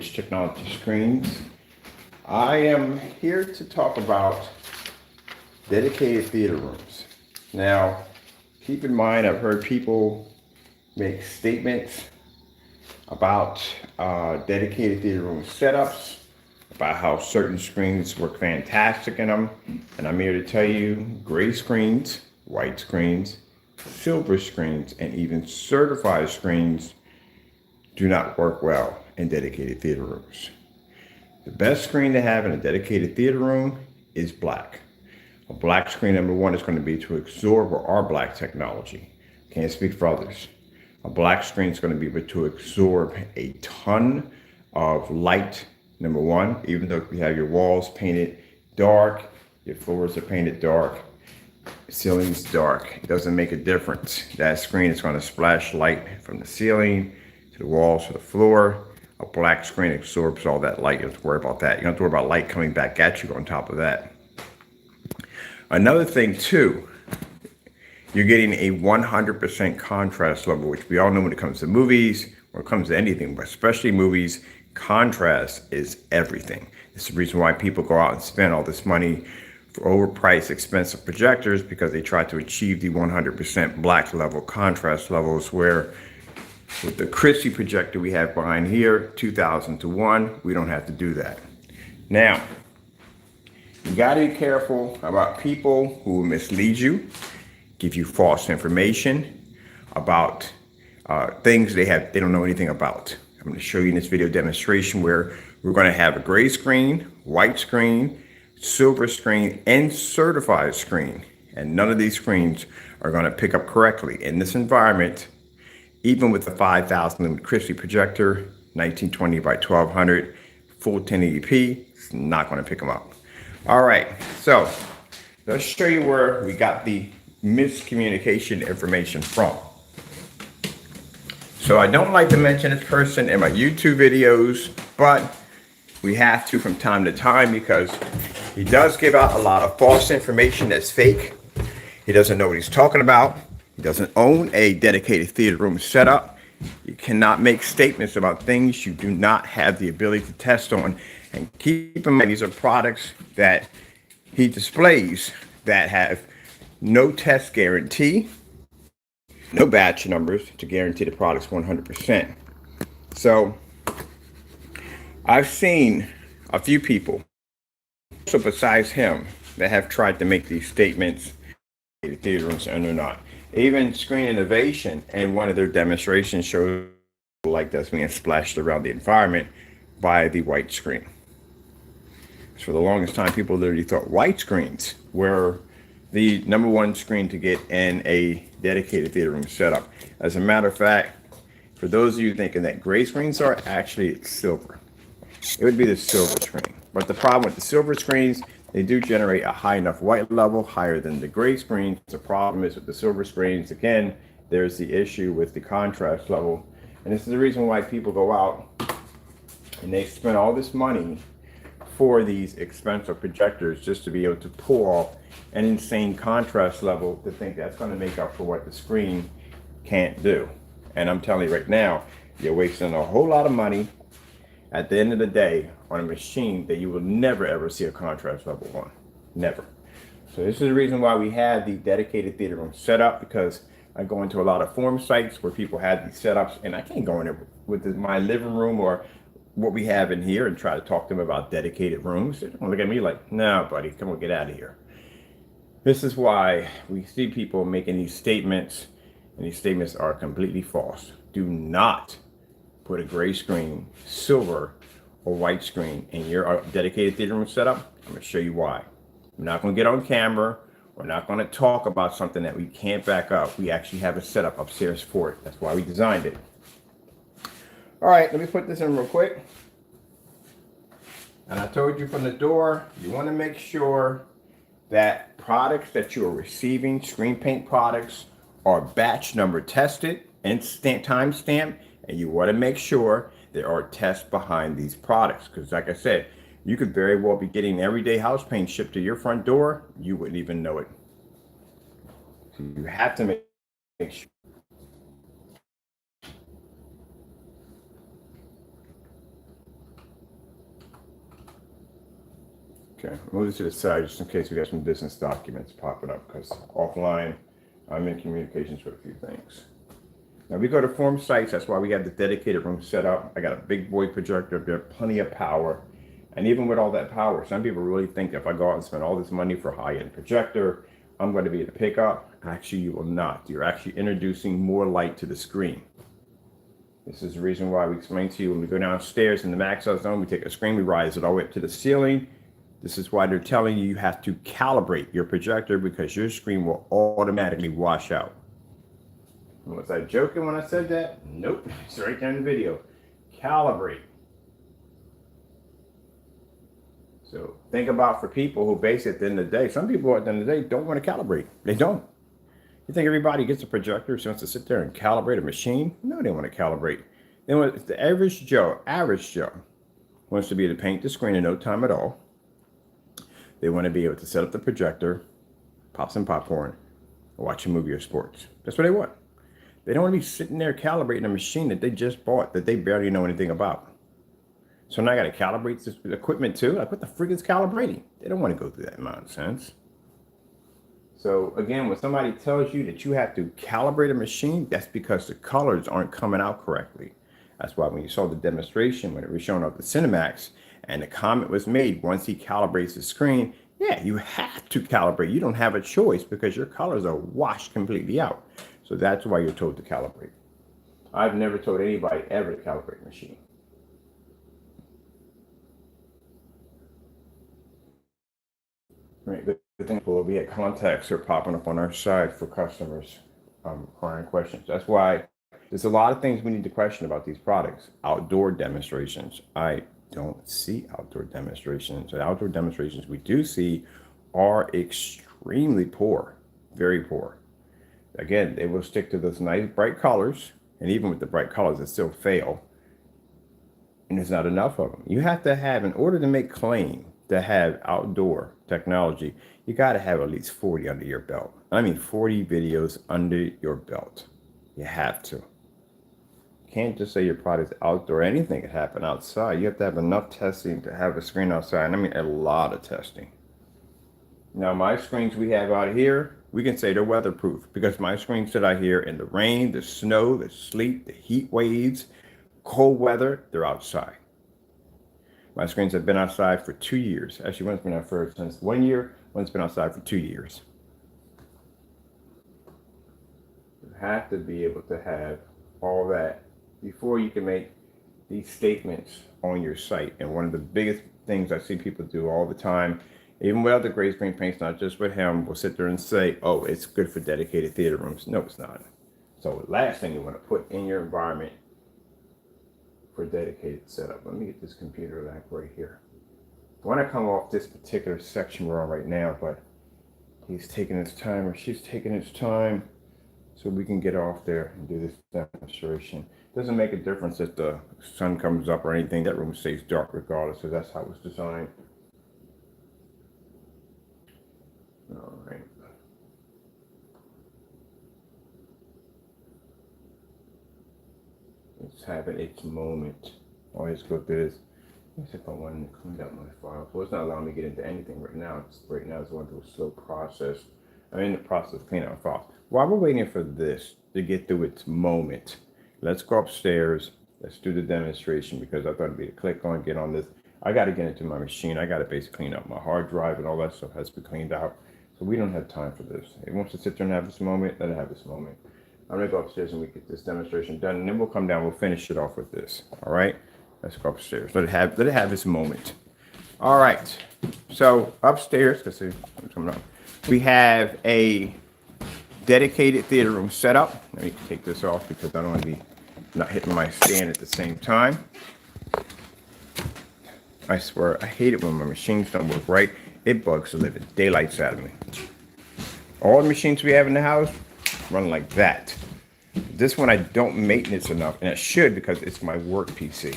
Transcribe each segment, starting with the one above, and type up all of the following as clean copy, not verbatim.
Rich Technology Screens. I am here to talk about dedicated theater rooms. Now, keep in mind, I've heard people make statements about dedicated theater room setups, about how certain screens work fantastic in them. And I'm here to tell you, gray screens, white screens, silver screens, and even certified screens do not work well in dedicated theater rooms. The best screen to have in a dedicated theater room is black. A black screen, number one, is going to be to absorb our black technology. Can't speak for others. A black screen is going to be able to absorb a ton of light, number one, even though you have your walls painted dark, your floors are painted dark, ceiling's dark. It doesn't make a difference. That screen is going to splash light from the ceiling to the walls to the floor. A black screen absorbs all that light. You don't have to worry about that. You don't have to worry about light coming back at you on top of that. Another thing too, you're getting a 100% contrast level, which we all know when it comes to movies, when it comes to anything, but especially movies, contrast is everything. It's the reason why people go out and spend all this money for overpriced, expensive projectors, because they try to achieve the 100% black level contrast levels, where with the Christie projector we have behind here, 2000 to 1, we don't have to do that. Now, you got to be careful about people who will mislead you, give you false information about things they don't know anything about. I'm going to show you in this video demonstration where we're going to have a gray screen, white screen, silver screen, and certified screen. And none of these screens are going to pick up correctly in this environment. Even with the 5,000 lumen Christie projector, 1920 by 1200, full 1080p, it's not going to pick them up. All right, so let's show you where we got the miscommunication information from. So I don't like to mention this person in my YouTube videos, but we have to from time to time because he does give out a lot of false information that's fake. He doesn't know what he's talking about. He doesn't own a dedicated theater room setup. You cannot make statements about things you do not have the ability to test on. And keep in mind, these are products that he displays that have no test guarantee, no batch numbers to guarantee the product's 100%. So I've seen a few people, so besides him, that have tried to make these statements, the theater rooms, and they're not. Even Screen Innovation in one of their demonstrations shows like that's being splashed around the environment by the white screen. So for the longest time, people literally thought white screens were the number one screen to get in a dedicated theater room setup. As a matter of fact, for those of you thinking that gray screens are, actually it's silver. It would be the silver screen. But the problem with the silver screens, they do generate a high enough white level, higher than the gray screens. The problem is with the silver screens, again, there's the issue with the contrast level. And this is the reason why people go out and they spend all this money for these expensive projectors just to be able to pull off an insane contrast level to think that's going to make up for what the screen can't do. And I'm telling you right now, you're wasting a whole lot of money at the end of the day on a machine that you will never ever see a contrast level on. Never. So this is the reason why we have the dedicated theater room set up, because I go into a lot of forum sites where people have these setups, and I can't go in there with my living room or what we have in here and try to talk to them about dedicated rooms. They don't look at me like, no, buddy, come on, get out of here. This is why we see people making these statements, and these statements are completely false. Do not put a gray screen, silver, or white screen in your dedicated theater room setup. I'm going to show you why. I'm not going to get on camera. We're not going to talk about something that we can't back up. We actually have a setup upstairs for it. That's why we designed it. All right, let me put this in real quick. And I told you from the door, you want to make sure that products that you are receiving, screen paint products, are batch number tested and time stamped. And you want to make sure there are tests behind these products. Because like I said, you could very well be getting everyday house paint shipped to your front door. You wouldn't even know it. So you have to make sure. Okay, move this to the side just in case we got some business documents popping up, because offline I'm in communications with a few things. Now we go to form sites, that's why we have the dedicated room set up. I got a big boy projector up there, plenty of power. And even with all that power, some people really think if I go out and spend all this money for a high-end projector, I'm going to be able to pick up. Actually, you will not. You're actually introducing more light to the screen. This is the reason why we explain to you when we go downstairs in the max out zone, we take a screen, we rise it all the way up to the ceiling. This is why they're telling you you have to calibrate your projector, because your screen will automatically wash out. Was I joking when I said that? Nope, it's right there in the video. Calibrate. So think about for people who base it at the end of the day. Some people at the end of the day don't want to calibrate. They don't. You think everybody gets a projector so wants to sit there and calibrate a machine? No, they want to calibrate. They want the average Joe wants to be able to paint the screen in no time at all. They want to be able to set up the projector, pop some popcorn, or watch a movie or sports. That's what they want. They don't want to be sitting there calibrating a machine that they just bought that they barely know anything about. So now I got to calibrate this equipment too? Like, what the frick is calibrating? They don't want to go through that nonsense. So again, when somebody tells you that you have to calibrate a machine, that's because the colors aren't coming out correctly. That's why when you saw the demonstration, when it was showing off the Cinemax, and the comment was made, once he calibrates the screen, yeah, you have to calibrate. You don't have a choice because your colors are washed completely out. So that's why you're told to calibrate. I've never told anybody ever to calibrate a machine. Right, the thing will be at contacts are popping up on our side for customers requiring questions. That's why there's a lot of things we need to question about these products. Outdoor demonstrations. I don't see outdoor demonstrations. The outdoor demonstrations we do see are extremely poor, very poor. Again, they will stick to those nice bright colors, and even with the bright colors, they still fail. And there's not enough of them. You have to have, in order to make claim to have outdoor technology, you got to have at least 40 under your belt. I mean, 40 videos under your belt. You have to. You can't just say your product's outdoor. Anything can happen outside. You have to have enough testing to have a screen outside. And I mean, a lot of testing. Now, my screens we have out here, we can say they're weatherproof because my screens sit out here in the rain, the snow, the sleet, the heat waves, cold weather, they're outside. My screens have been outside for 2 years. Actually, one's been out for since 1 year, one's been outside for 2 years. You have to be able to have all that before you can make these statements on your site. And one of the biggest things I see people do all the time, even with other gray screen paints, not just with him, will sit there and say, oh, it's good for dedicated theater rooms. No, it's not. So the last thing you want to put in your environment for dedicated setup. Let me get this computer back right here. I want to come off this particular section we're on right now, but he's taking his time, or she's taking his time, so we can get off there and do this demonstration. Doesn't make a difference if the sun comes up or anything. That room stays dark regardless, because that's how it was designed. All right. It's having its moment. Always go through this. Let's see if I want to clean up my file. So it's not allowing me to get into anything right now. Right now it's going through a slow process. I'm in the process of cleaning up my files. While we're waiting for this to get through its moment, let's go upstairs. Let's do the demonstration, because I thought it'd be to click on, get on this. I got to get into my machine. I got to basically clean up my hard drive, and all that stuff has to be cleaned out. So we don't have time for this. It wants to sit there and have this moment. Let it have this moment. I'm gonna go upstairs and we get this demonstration done, and then we'll come down. We'll finish it off with this. All right, let's go upstairs. Let it have this moment. All right. So upstairs, let's see what's coming up. We have a dedicated theater room set up. Let me take this off because I don't want to be not hitting my stand at the same time. I swear, I hate it when my machines don't work right. It bugs the living daylights out of me. All the machines we have in the house run like that. This one I don't maintenance enough, and I should, because it's my work PC.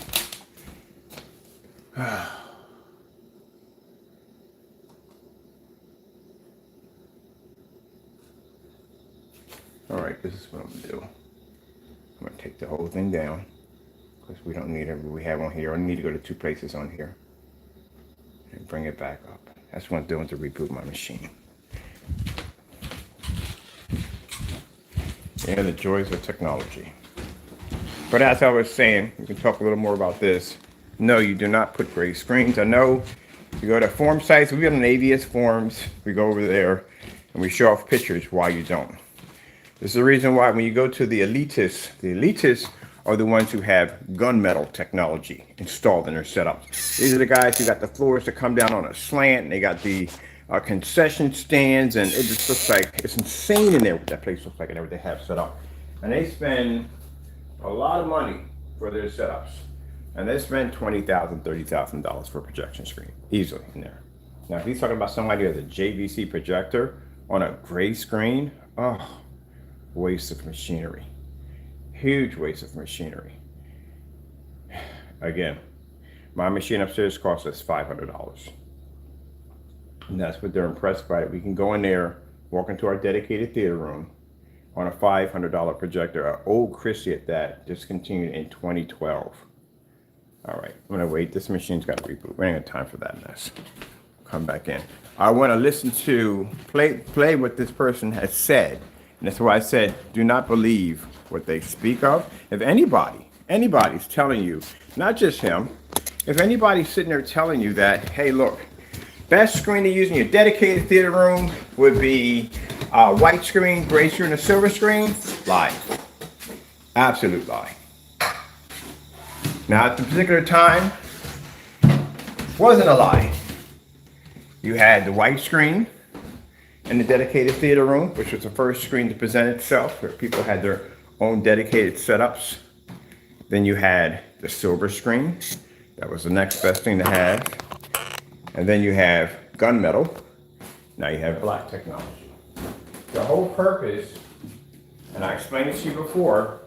All right, this is what I'm gonna do. I'm gonna take the whole thing down because we don't need it. We have on here. I need to go to two places on here. and bring it back up. That's what I'm doing to reboot my machine. Yeah, the joys of technology. But as I was saying, we can talk a little more about this. No, you do not put gray screens. I know you go to form sites, we have an AVS forums, we go over there and we show off pictures why you don't. This is the reason why when you go to the elitists are the ones who have gunmetal technology installed in their setups. These are the guys who got the floors that come down on a slant, and they got the concession stands, and it just looks like it's insane in there what that place looks like and everything they have set up. And they spend a lot of money for their setups. And they spend $20,000, $30,000 for a projection screen, easily in there. Now, if he's talking about somebody who has a JVC projector on a gray screen, oh, waste of machinery. Huge waste of machinery. Again, my machine upstairs costs us $500. And that's what they're impressed by. We can go in there, walk into our dedicated theater room on a $500 projector, an old Christie at that, discontinued in 2012. All right, I'm gonna wait. This machine's got to reboot. We ain't got time for that mess. Come back in. I want to listen to, play what this person has said. And that's why I said, do not believe what they speak of. If anybody's telling you, not just him, if anybody's sitting there telling you that, hey, look, best screen to use in your dedicated theater room would be white screen, gray screen, or silver screen, lie. Absolute lie. Now, at the particular time, wasn't a lie. You had the white screen in the dedicated theater room, which was the first screen to present itself, where people had their own dedicated setups. Then you had the silver screen. That was the next best thing to have. And then you have gunmetal. Now you have black technology. The whole purpose, and I explained it to you before,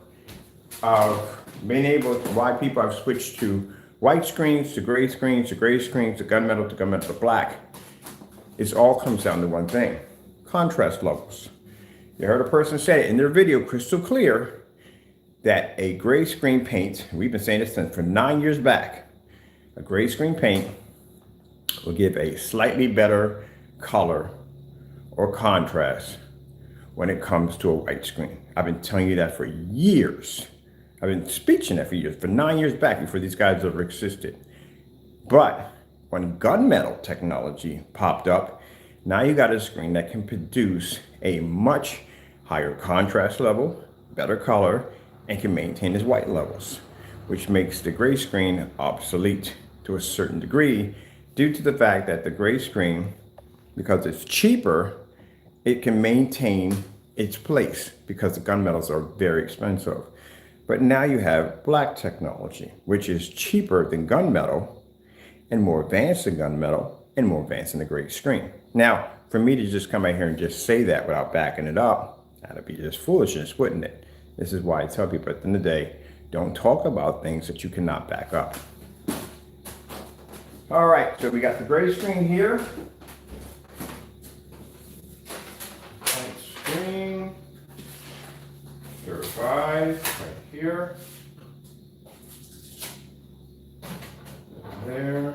of being able to, why people have switched to white screens, to gray screens, to gray screens, to gunmetal to black, it all comes down to one thing: contrast levels. You heard a person say in their video crystal clear that a gray screen paint, we've been saying this since for 9 years back, a gray screen paint will give a slightly better color or contrast when it comes to a white screen. I've been telling you that for years. I've been speaking that for years, for 9 years back, before these guys ever existed. But when gunmetal technology popped up, now you got a screen that can produce a much higher contrast level, better color, and can maintain its white levels, which makes the gray screen obsolete to a certain degree, due to the fact that the gray screen, because it's cheaper, it can maintain its place because the gunmetals are very expensive. But now you have black technology, which is cheaper than gunmetal and more advanced than gunmetal and more advanced than the gray screen. Now, for me to just come out here and just say that without backing it up, that'd be just foolishness, wouldn't it? This is why I tell people at the end of the day, don't talk about things that you cannot back up. All right, so we got the gray screen here. White screen. 35 right here. There.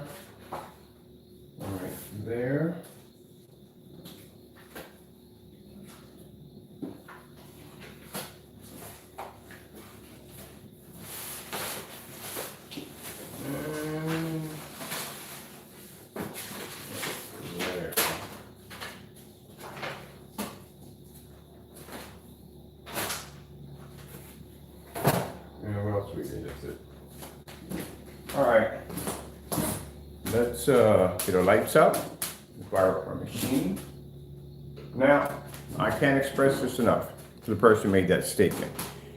Right there. All right, let's get our lights up, fire up our machine. Now, I can't express this enough to the person who made that statement.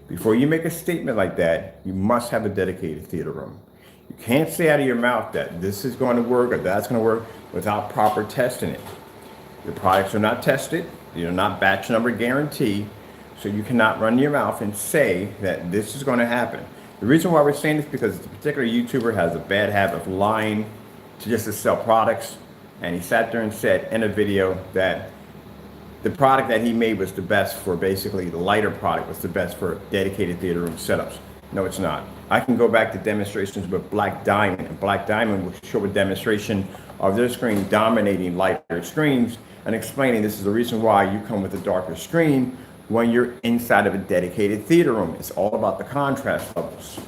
Before you make a statement like that, you must have a dedicated theater room. You can't say out of your mouth that this is going to work or that's going to work without proper testing it. Your products are not tested, you're not batch number guaranteed, so you cannot run your mouth and say that this is going to happen. The reason why we're saying this is because the particular YouTuber has a bad habit of lying to sell products, and he sat there and said in a video that the product that he made was the best for, basically the lighter product was the best for dedicated theater room setups. No, it's not. I can go back to demonstrations with Black Diamond, and Black Diamond will show a demonstration of their screen dominating lighter screens and explaining this is the reason why you come with a darker screen when you're inside of a dedicated theater room. It's all about the contrast levels.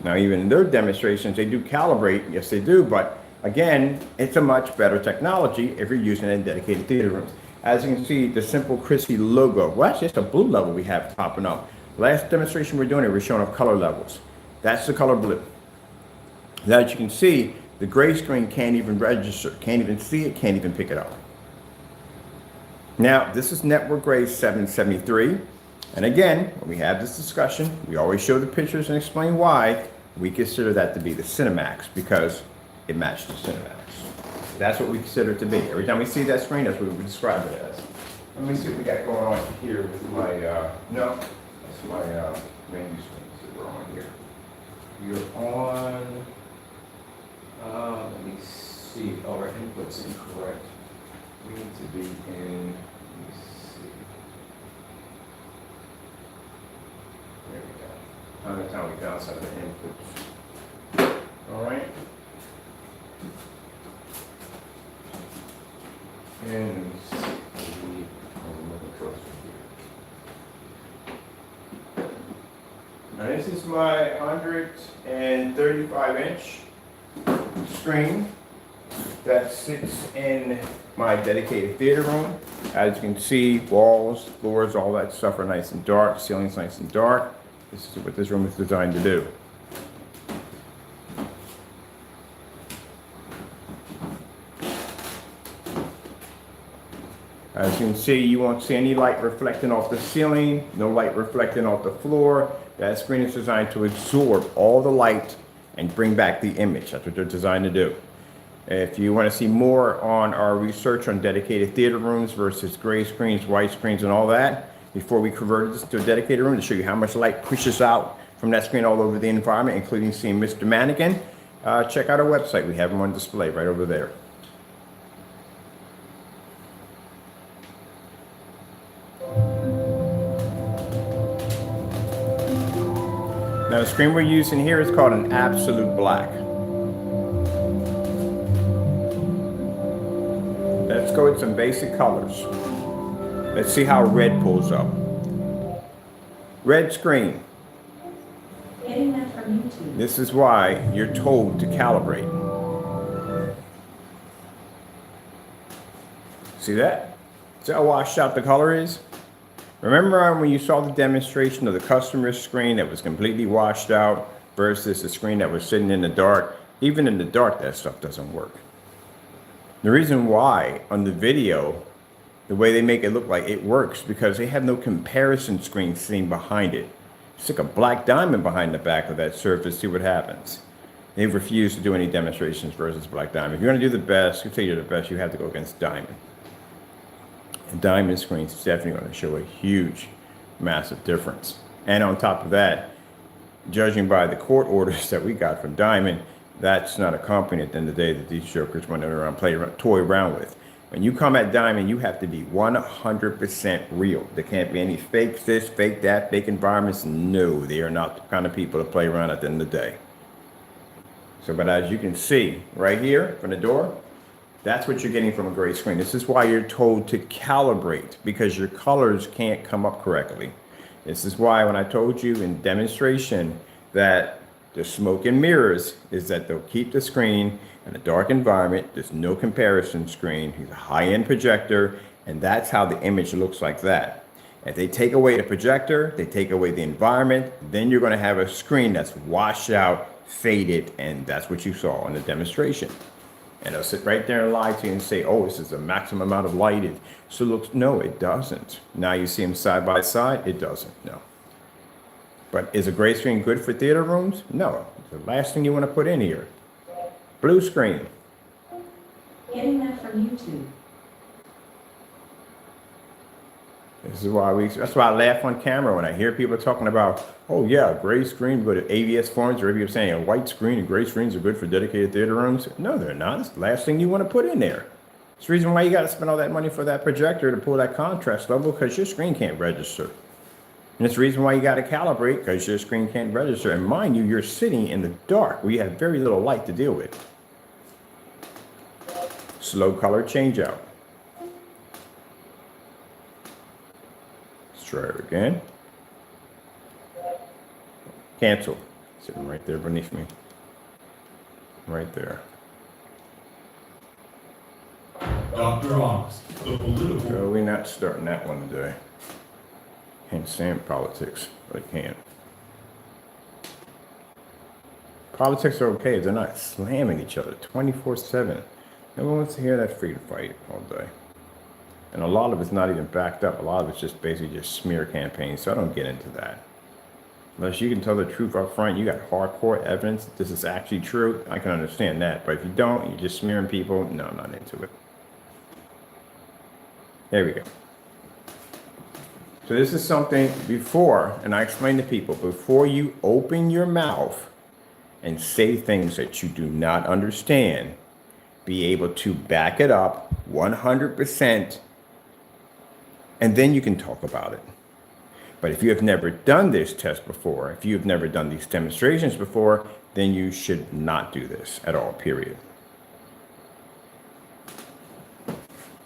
Now, even in their demonstrations, they do calibrate. Yes, they do. But again, it's a much better technology if you're using it in dedicated theater rooms. As you can see, the Simple Chrissy logo. Well, actually, it's a blue level we have popping up. Last demonstration we're doing it, we're showing up color levels. That's the color blue. Now, as you can see, the gray screen can't even register, can't even see it, can't even pick it up. Now, this is Network Gray 773. And again, when we have this discussion, we always show the pictures and explain why we consider that to be the Cinemax, because it matched the Cinemax. That's what we consider it to be. Every time we see that screen, that's what we describe it as. Let me see what we got going on here with my, no, that's my menu screens that we're on here. We're on, let me see, oh, our input's incorrect. We need to be in, let me see. There we go. How many times we found some of the inputs? All right. And let me see. Now this is my 135-inch screen that sits in my dedicated theater room. As you can see, walls, floors, all that stuff are nice and dark. Ceiling's nice and dark. This is what this room is designed to do. As you can see, you won't see any light reflecting off the ceiling, no light reflecting off the floor. That screen is designed to absorb all the light and bring back the image. That's what they're designed to do. If you want to see more on our research on dedicated theater rooms versus gray screens, white screens, and all that, before we converted this to a dedicated room to show you how much light pushes out from that screen all over the environment, including seeing Mr. Mannequin, check out our website. We have them on display right over there. Now the screen we're using here is called an absolute black. Let's go with some basic colors. Let's see how red pulls up. Red screen. Getting that from YouTube. This is why you're told to calibrate. See that? See how washed out the color is? Remember when you saw the demonstration of the customer's screen that was completely washed out versus the screen that was sitting in the dark? Even in the dark, that stuff doesn't work. The reason why on the video, the way they make it look like it works, because they have no comparison screen sitting behind it. Stick a black diamond behind the back of that surface, see what happens. They've refused to do any demonstrations versus black diamond. If you're going to do the best, you say you're the best, you have to go against diamond. And diamond screens is definitely going to show a huge, massive difference. And on top of that, judging by the court orders that we got from Diamond, that's not a company at the end of the day that these jokers want to around, toy around with. When you come at Diamond, you have to be 100% real. There can't be any fake this, fake that, fake environments. No, they are not the kind of people to play around at the end of the day. So, but as you can see right here from the door, that's what you're getting from a gray screen. This is why you're told to calibrate, because your colors can't come up correctly. This is why when I told you in demonstration that the smoke and mirrors is that they'll keep the screen in a dark environment. There's no comparison screen. It's a high-end projector, and that's how the image looks like that. If they take away the projector, they take away the environment, then you're going to have a screen that's washed out, faded, and that's what you saw in the demonstration. And they'll sit right there and lie to you and say, oh, this is the maximum amount of light. So looks, no, it doesn't. Now you see them side by side, it doesn't, no. But is a gray screen good for theater rooms? No, it's the last thing you want to put in here. Blue screen. Getting that from YouTube. This is why that's why I laugh on camera when I hear people talking about, oh yeah, gray screen, but AVS forums, or people saying a white screen and gray screens are good for dedicated theater rooms. No, they're not. It's the last thing you want to put in there. It's the reason why you got to spend all that money for that projector to pull that contrast level, because your screen can't register. And it's the reason why you got to calibrate, because your screen can't register. And mind you, you're sitting in the dark where you have very little light to deal with. Slow color change out. Let's try it again. Cancel. Sitting right there beneath me. Right there. Dr. Honest, the political... So we're not starting that one today. Can't stand politics, but I can. Politics are okay if they're not slamming each other 24/7. No one wants to hear that freedom fight all day. And a lot of it's not even backed up. A lot of it's just basically just smear campaigns, so I don't get into that. Unless you can tell the truth up front, you got hardcore evidence that this is actually true, I can understand that. But if you don't, you're just smearing people, no, I'm not into it. There we go. So this is something before, and I explain to people, before you open your mouth and say things that you do not understand, be able to back it up 100%, and then you can talk about it. But if you have never done this test before, if you have never done these demonstrations before, then you should not do this at all, period.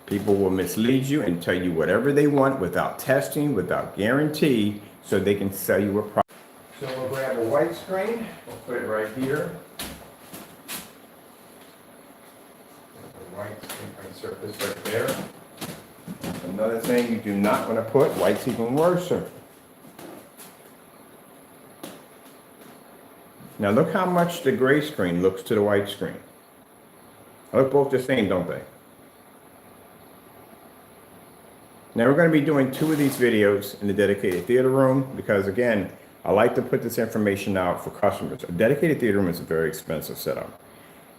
People will mislead you and tell you whatever they want without testing, without guarantee, so they can sell you a product. So we'll grab a white screen, we'll put it right here. The white screen surface right there. Another thing you do not want to put, white's even worse. Now look how much the gray screen looks to the white screen. They look both the same, don't they? Now we're going to be doing 2 of these videos in the dedicated theater room because, again, I like to put this information out for customers. A dedicated theater room is a very expensive setup.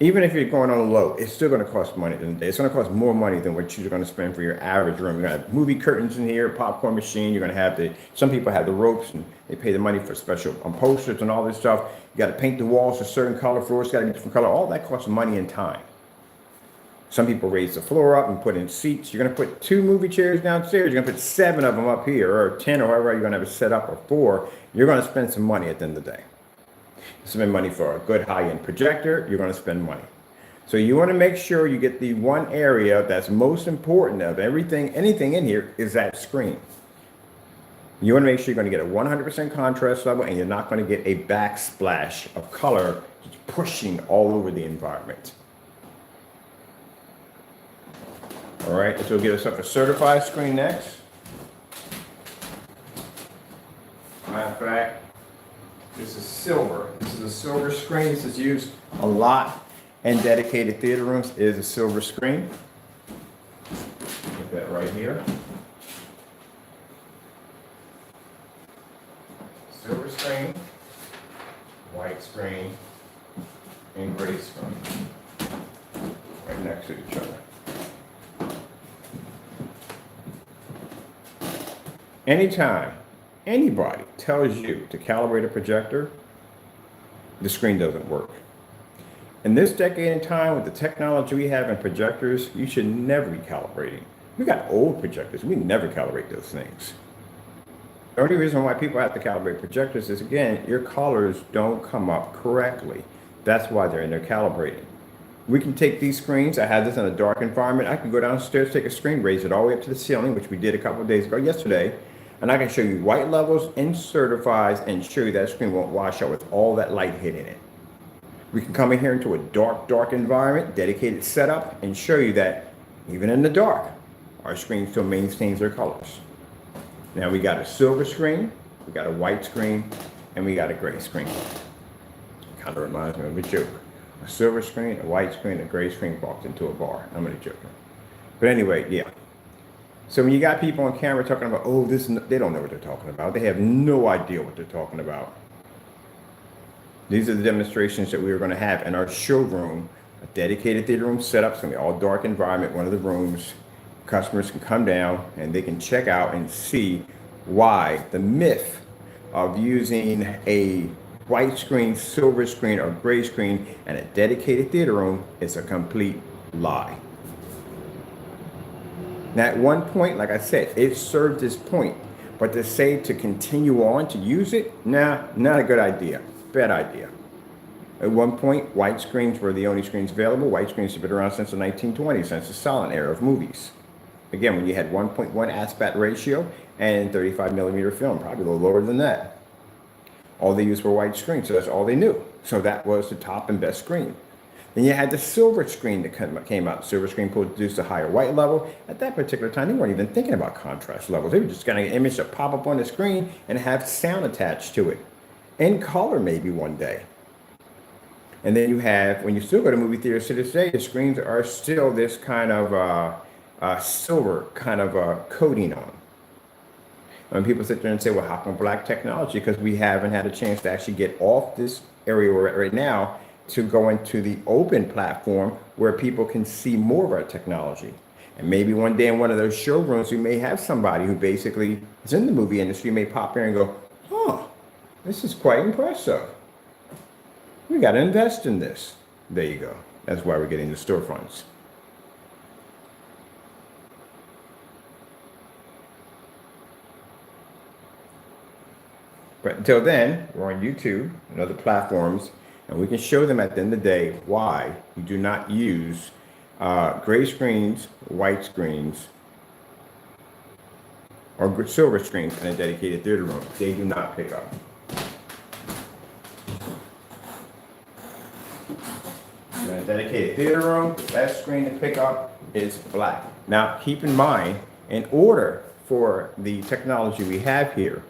Even if you're going on low, it's still going to cost money at the end of the day. It's going to cost more money than what you're going to spend for your average room. You're going to have movie curtains in here, popcorn machine. You're going to have some people have the ropes and they pay the money for special posters and all this stuff. You got to paint the walls a certain color, floors got to be different color. All that costs money and time. Some people raise the floor up and put in seats. You're going to put 2 movie chairs downstairs. You're going to put 7 of them up here, or 10, or however you're going to have it set up, or 4. You're going to spend some money at the end of the day. You spend money for a good high-end projector, you're going to spend money. So you want to make sure you get the one area that's most important of everything, anything in here, is that screen. You want to make sure you're going to get a 100% contrast level, and you're not going to get a backsplash of color pushing all over the environment. All right, so we'll get us up a certified screen next. Matter of fact, this is silver. This is a silver screen. This is used a lot in dedicated theater rooms. It is a silver screen. Put that right here. Silver screen, white screen, and gray screen. Right next to each other. Anytime anybody tells you to calibrate a projector, the screen doesn't work. In this decade and time, with the technology we have in projectors, you should never be calibrating. We got old projectors. We never calibrate those things. The only reason why people have to calibrate projectors is, again, your colors don't come up correctly. That's why they're in there calibrating. We can take these screens. I had this in a dark environment. I can go downstairs, take a screen, raise it all the way up to the ceiling, which we did a couple of days ago, yesterday. And I can show you white levels and certifies and show you that screen won't wash out with all that light hitting it. We can come in here into a dark environment, dedicated setup, and show you that even in the dark, our screen still maintains their colors. Now we got a silver screen, we got a white screen, and we got a gray screen. Kind of reminds me of a joke. A silver screen, a white screen, a gray screen walked into a bar. I'm only joking. But anyway, yeah. So when you got people on camera talking about, oh, they don't know what they're talking about. They have no idea what they're talking about. These are the demonstrations that we were going to have in our showroom, a dedicated theater room setup. It's going to be all dark environment, one of the rooms. Customers can come down and they can check out and see why the myth of using a white screen, silver screen, or gray screen in a dedicated theater room is a complete lie. Now, at one point, like I said, it served its point. But to say to continue on to use it, nah, not a good idea. Bad idea. At one point, white screens were the only screens available. White screens have been around since the 1920s, since the silent era of movies. Again, when you had 1.1 aspect ratio and 35 millimeter film, probably a little lower than that. All they used were white screens, so that's all they knew. So that was the top and best screen. Then you had the silver screen that came out. Silver screen produced a higher white level. At that particular time, they weren't even thinking about contrast levels. They were just getting an image that pop up on the screen and have sound attached to it. In color, maybe one day. And then you have, when you still go to movie theaters to this day, the screens are still this kind of silver kind of coating on. When people sit there and say, well, how come black technology? Because we haven't had a chance to actually get off this area we're at right now to go into the open platform where people can see more of our technology. And maybe one day in one of those showrooms, we may have somebody who basically is in the movie industry, may pop in and go, huh, this is quite impressive. We got to invest in this. There you go. That's why we're getting the storefronts. But until then, we're on YouTube and other platforms, and we can show them at the end of the day why you do not use gray screens, white screens, or silver screens in a dedicated theater room. They do not pick up. In a dedicated theater room, the best screen to pick up is black. Now, keep in mind, in order for the technology we have here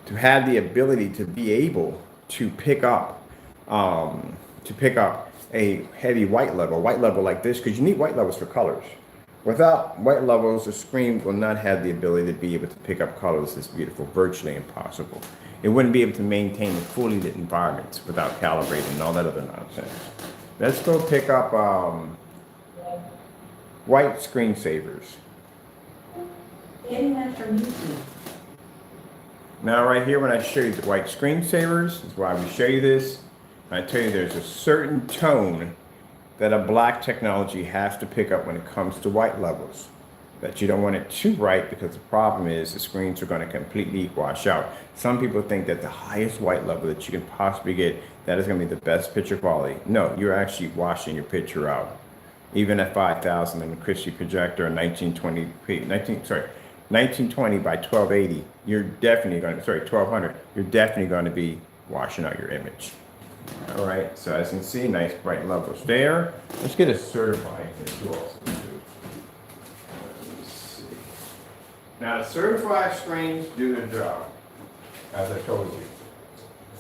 to have the ability to be able to pick up a heavy white level like this, because you need white levels for colors. Without white levels, the screen will not have the ability to be able to pick up colors this beautiful, virtually impossible. It wouldn't be able to maintain the fully lit environments without calibrating and all that other nonsense. Let's go pick up white screensavers. Getting that from YouTube. Now right here, when I show you the white screensavers, is why we show you this. I tell you there's a certain tone that a black technology has to pick up when it comes to white levels. That you don't want it too bright, because the problem is the screens are going to completely wash out. Some people think that the highest white level that you can possibly get, that is going to be the best picture quality. No, you're actually washing your picture out. Even at 5,000 in the Christie projector, 1920 by 1280, you're definitely going to, 1200, you're definitely going to be washing out your image. All right, so as you can see, nice bright levels there. Let's get a certified here also. Now the certified screens do the job, as I told you.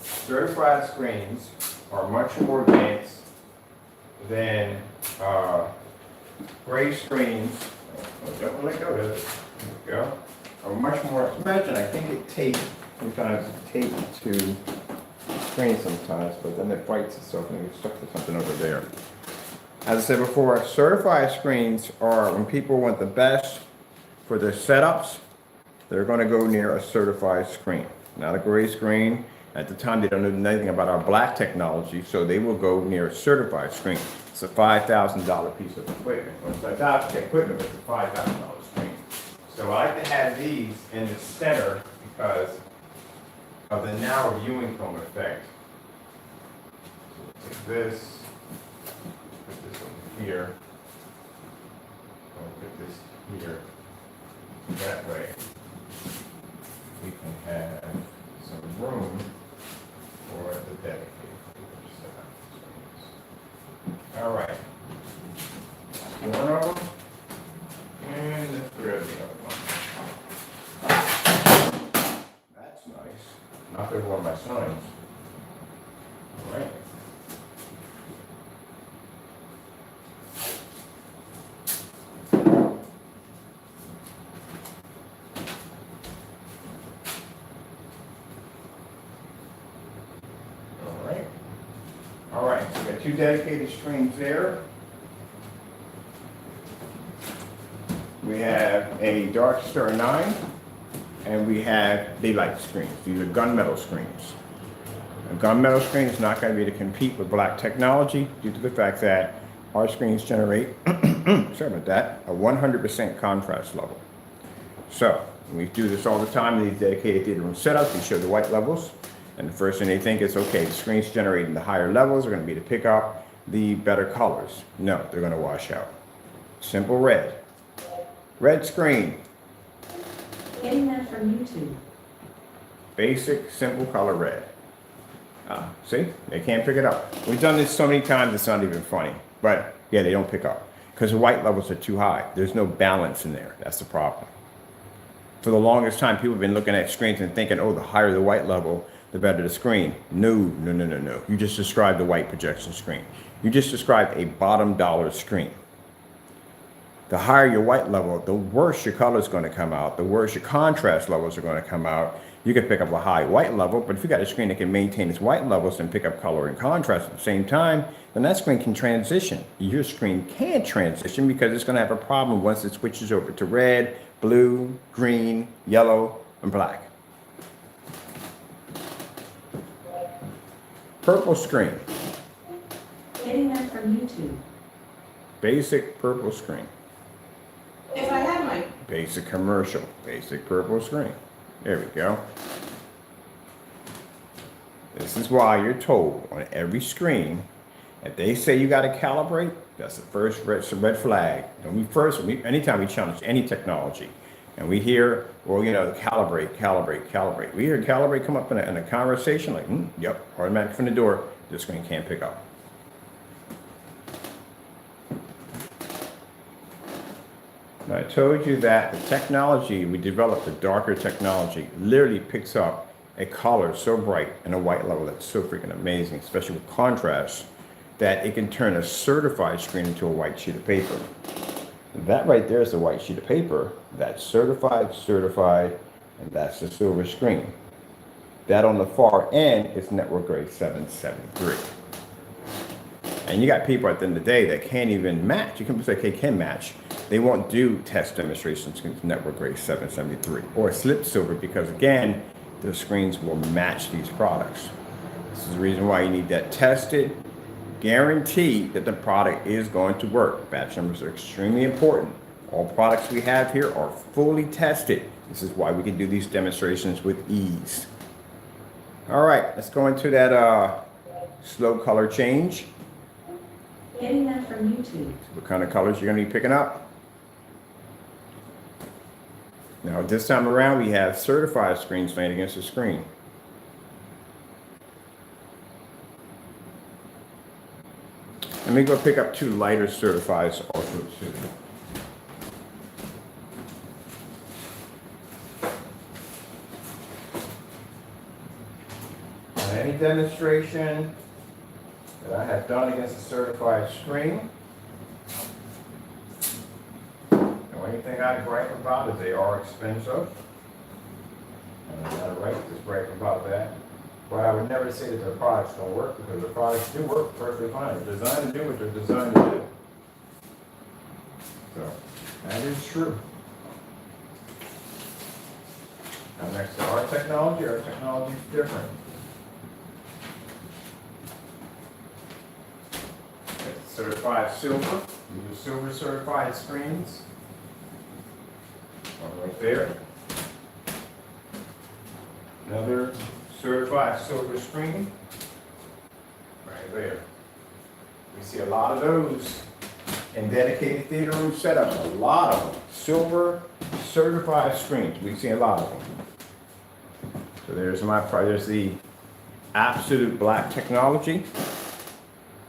Certified screens are much more advanced than gray screens. Oh, don't let go of it. There we go. Are much more. Imagine, I think it tapes sometimes to the screen sometimes, but then it bites itself and gets stuck to something over there. As I said before, certified screens are when people want the best for their setups, they're going to go near a certified screen, not a gray screen. At the time, they don't know anything about our black technology, so they will go near a certified screen. It's a $5,000 piece of equipment. Well, it's not that equipment, but it's a $5,000 screen. So I like to have these in the center because of the narrow viewing film effect. So take this, put this over here, I'll put this here. That way, we can have some room for the dedicated setup. All right. One of them, and let's grab the other one. That's nice. Not there one of my signs. All right. All right, so we got two dedicated screens there. We have a Dark Star 9, and we have daylight screens. These are gunmetal screens. A gunmetal screen is not going to be able to compete with black technology due to the fact that our screens generate, sorry about that, a 100% contrast level. So And we do this all the time in these dedicated theater room setups. We show the white levels. And the first thing they think is, okay, the screen's generating the higher levels are going to be to pick up the better colors. No, they're going to wash out. Simple red. Red screen. Getting that from YouTube. Basic, simple color red. See? They can't pick it up. We've done this so many times, it's not even funny. But yeah, they don't pick up. Because the white levels are too high. There's no balance in there. That's the problem. For the longest time, people have been looking at screens and thinking, oh, the higher the white level, the better the screen. No, no, no, no, no. You just described the white projection screen. You just described a bottom dollar screen. The higher your white level, the worse your color is going to come out, the worse your contrast levels are going to come out. You can pick up a high white level, but if you got a screen that can maintain its white levels and pick up color and contrast at the same time, then that screen can transition. Your screen can't transition because it's going to have a problem once it switches over to red, blue, green, yellow, and black. Purple screen. Getting that from YouTube. Basic purple screen. If I had my Basic commercial. Basic purple screen. There we go. This is why you're told on every screen, if they say you got to calibrate, that's the first red flag. Anytime we challenge any technology, and we hear, well, you know, calibrate. We hear calibrate come up in a conversation like, yep, automatic from the door, the screen can't pick up. I told you that the technology, we developed a darker technology, literally picks up a color so bright and a white level that's so freaking amazing, especially with contrast, that it can turn a certified screen into a white sheet of paper. That right there is the white sheet of paper. That's certified, and that's the silver screen. That on the far end is network grade 773. And you got people at the end of the day that can't even match. You can say, okay, can match. They won't do test demonstrations with network grade 773 or slip silver because, again, the screens will match these products. This is the reason why you need that tested, guaranteed that the product is going to work. Batch numbers are extremely important. All products we have here are fully tested. This is why we can do these demonstrations with ease. All right, let's go into that slow color change. Getting that from YouTube. What kind of colors you're going to be picking up? Now this time around we have certified screens laying against the screen. Let me go pick up two lighter certifieds also too. Any demonstration that I have done against a certified screen, the only thing I gripe about is they are expensive. And I'm not right, just gripe about that. But I would never say that their products don't work because the products do work perfectly fine. They're designed to do what they're designed to do. So that is true. Now next to our technology is different. It's certified silver. These are silver certified screens. One right there. Another certified silver screen. Right there. We see a lot of those in dedicated theater room setups. A lot of them. Silver certified screens. We see a lot of them. So there's the absolute black technology.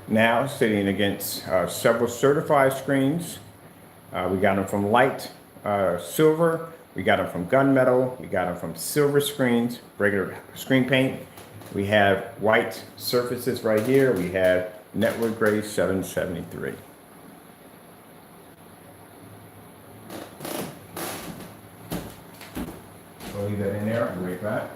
Now sitting against several certified screens. We got them from light silver. We got them from gunmetal. We got them from silver screens, regular screen paint. We have white surfaces right here. We have network grade 773. I'll leave that in there. I'll be right back.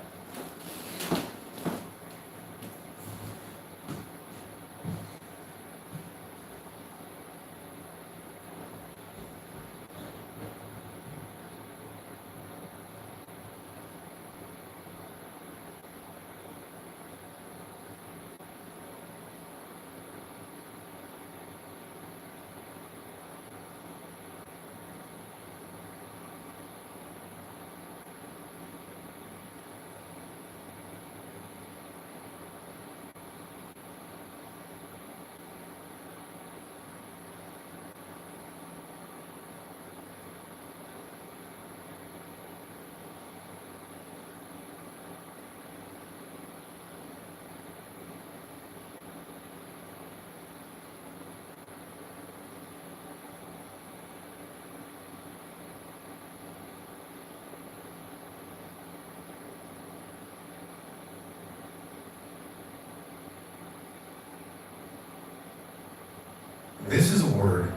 This is a word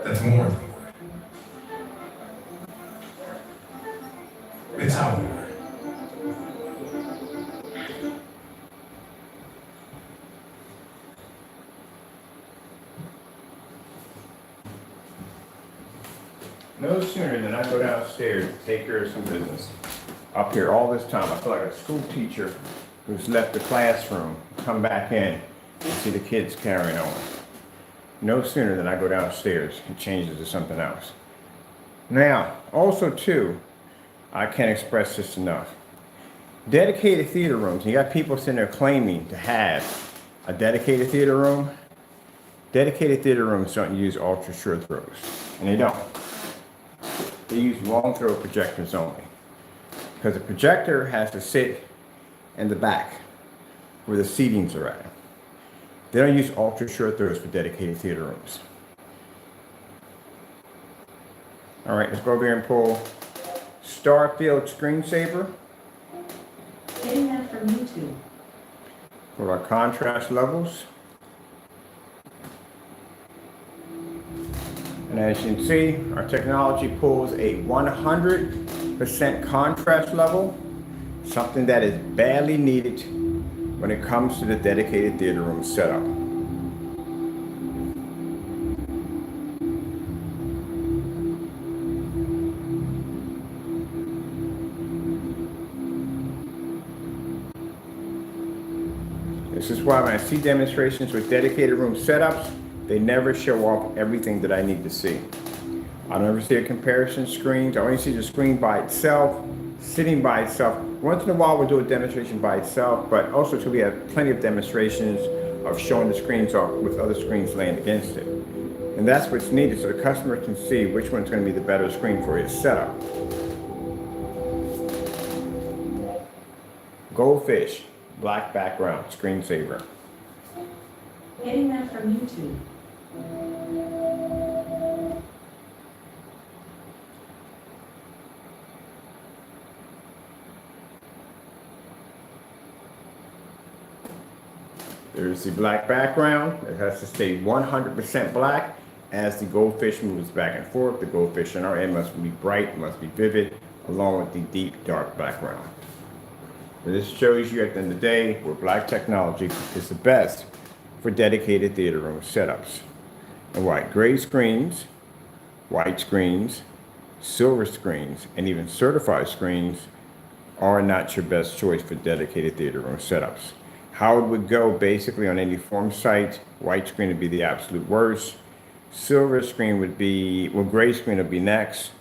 that's more than a word. It's our word. No sooner than I go downstairs to take care of some business. Up here all this time, I feel like a school teacher who's left the classroom, come back in and see the kids carrying on. No sooner than I go downstairs, it changes to something else. Now, also too, I can't express this enough. Dedicated theater rooms, you got people sitting there claiming to have a dedicated theater room. Dedicated theater rooms don't use ultra short throws, and they don't. They use long throw projectors only. Because the projector has to sit in the back where the seatings are at. They don't use ultra short throws for dedicated theater rooms. All right, let's go over here and pull Starfield screensaver. Getting that from YouTube. For our contrast levels. And as you can see, our technology pulls a 100% contrast level, something that is badly needed when it comes to the dedicated theater room setup. This is why when I see demonstrations with dedicated room setups, they never show off everything that I need to see. I don't ever see a comparison screen. I only see the screen by itself, sitting by itself. Once in a while we'll do a demonstration by itself, but also too we have plenty of demonstrations of showing the screens off with other screens laying against it. And that's what's needed so the customer can see which one's going to be the better screen for his setup. Goldfish, black background, screensaver. Getting that from YouTube. There's the black background. It has to stay 100% black as the goldfish moves back and forth. The goldfish on our end must be bright, must be vivid, along with the deep dark background. And this shows you at the end of the day where black technology is the best for dedicated theater room setups. And white gray screens, white screens, silver screens, and even certified screens are not your best choice for dedicated theater room setups. How it would go basically on any form site, white screen would be the absolute worst. Silver screen would be, well, gray screen would be next.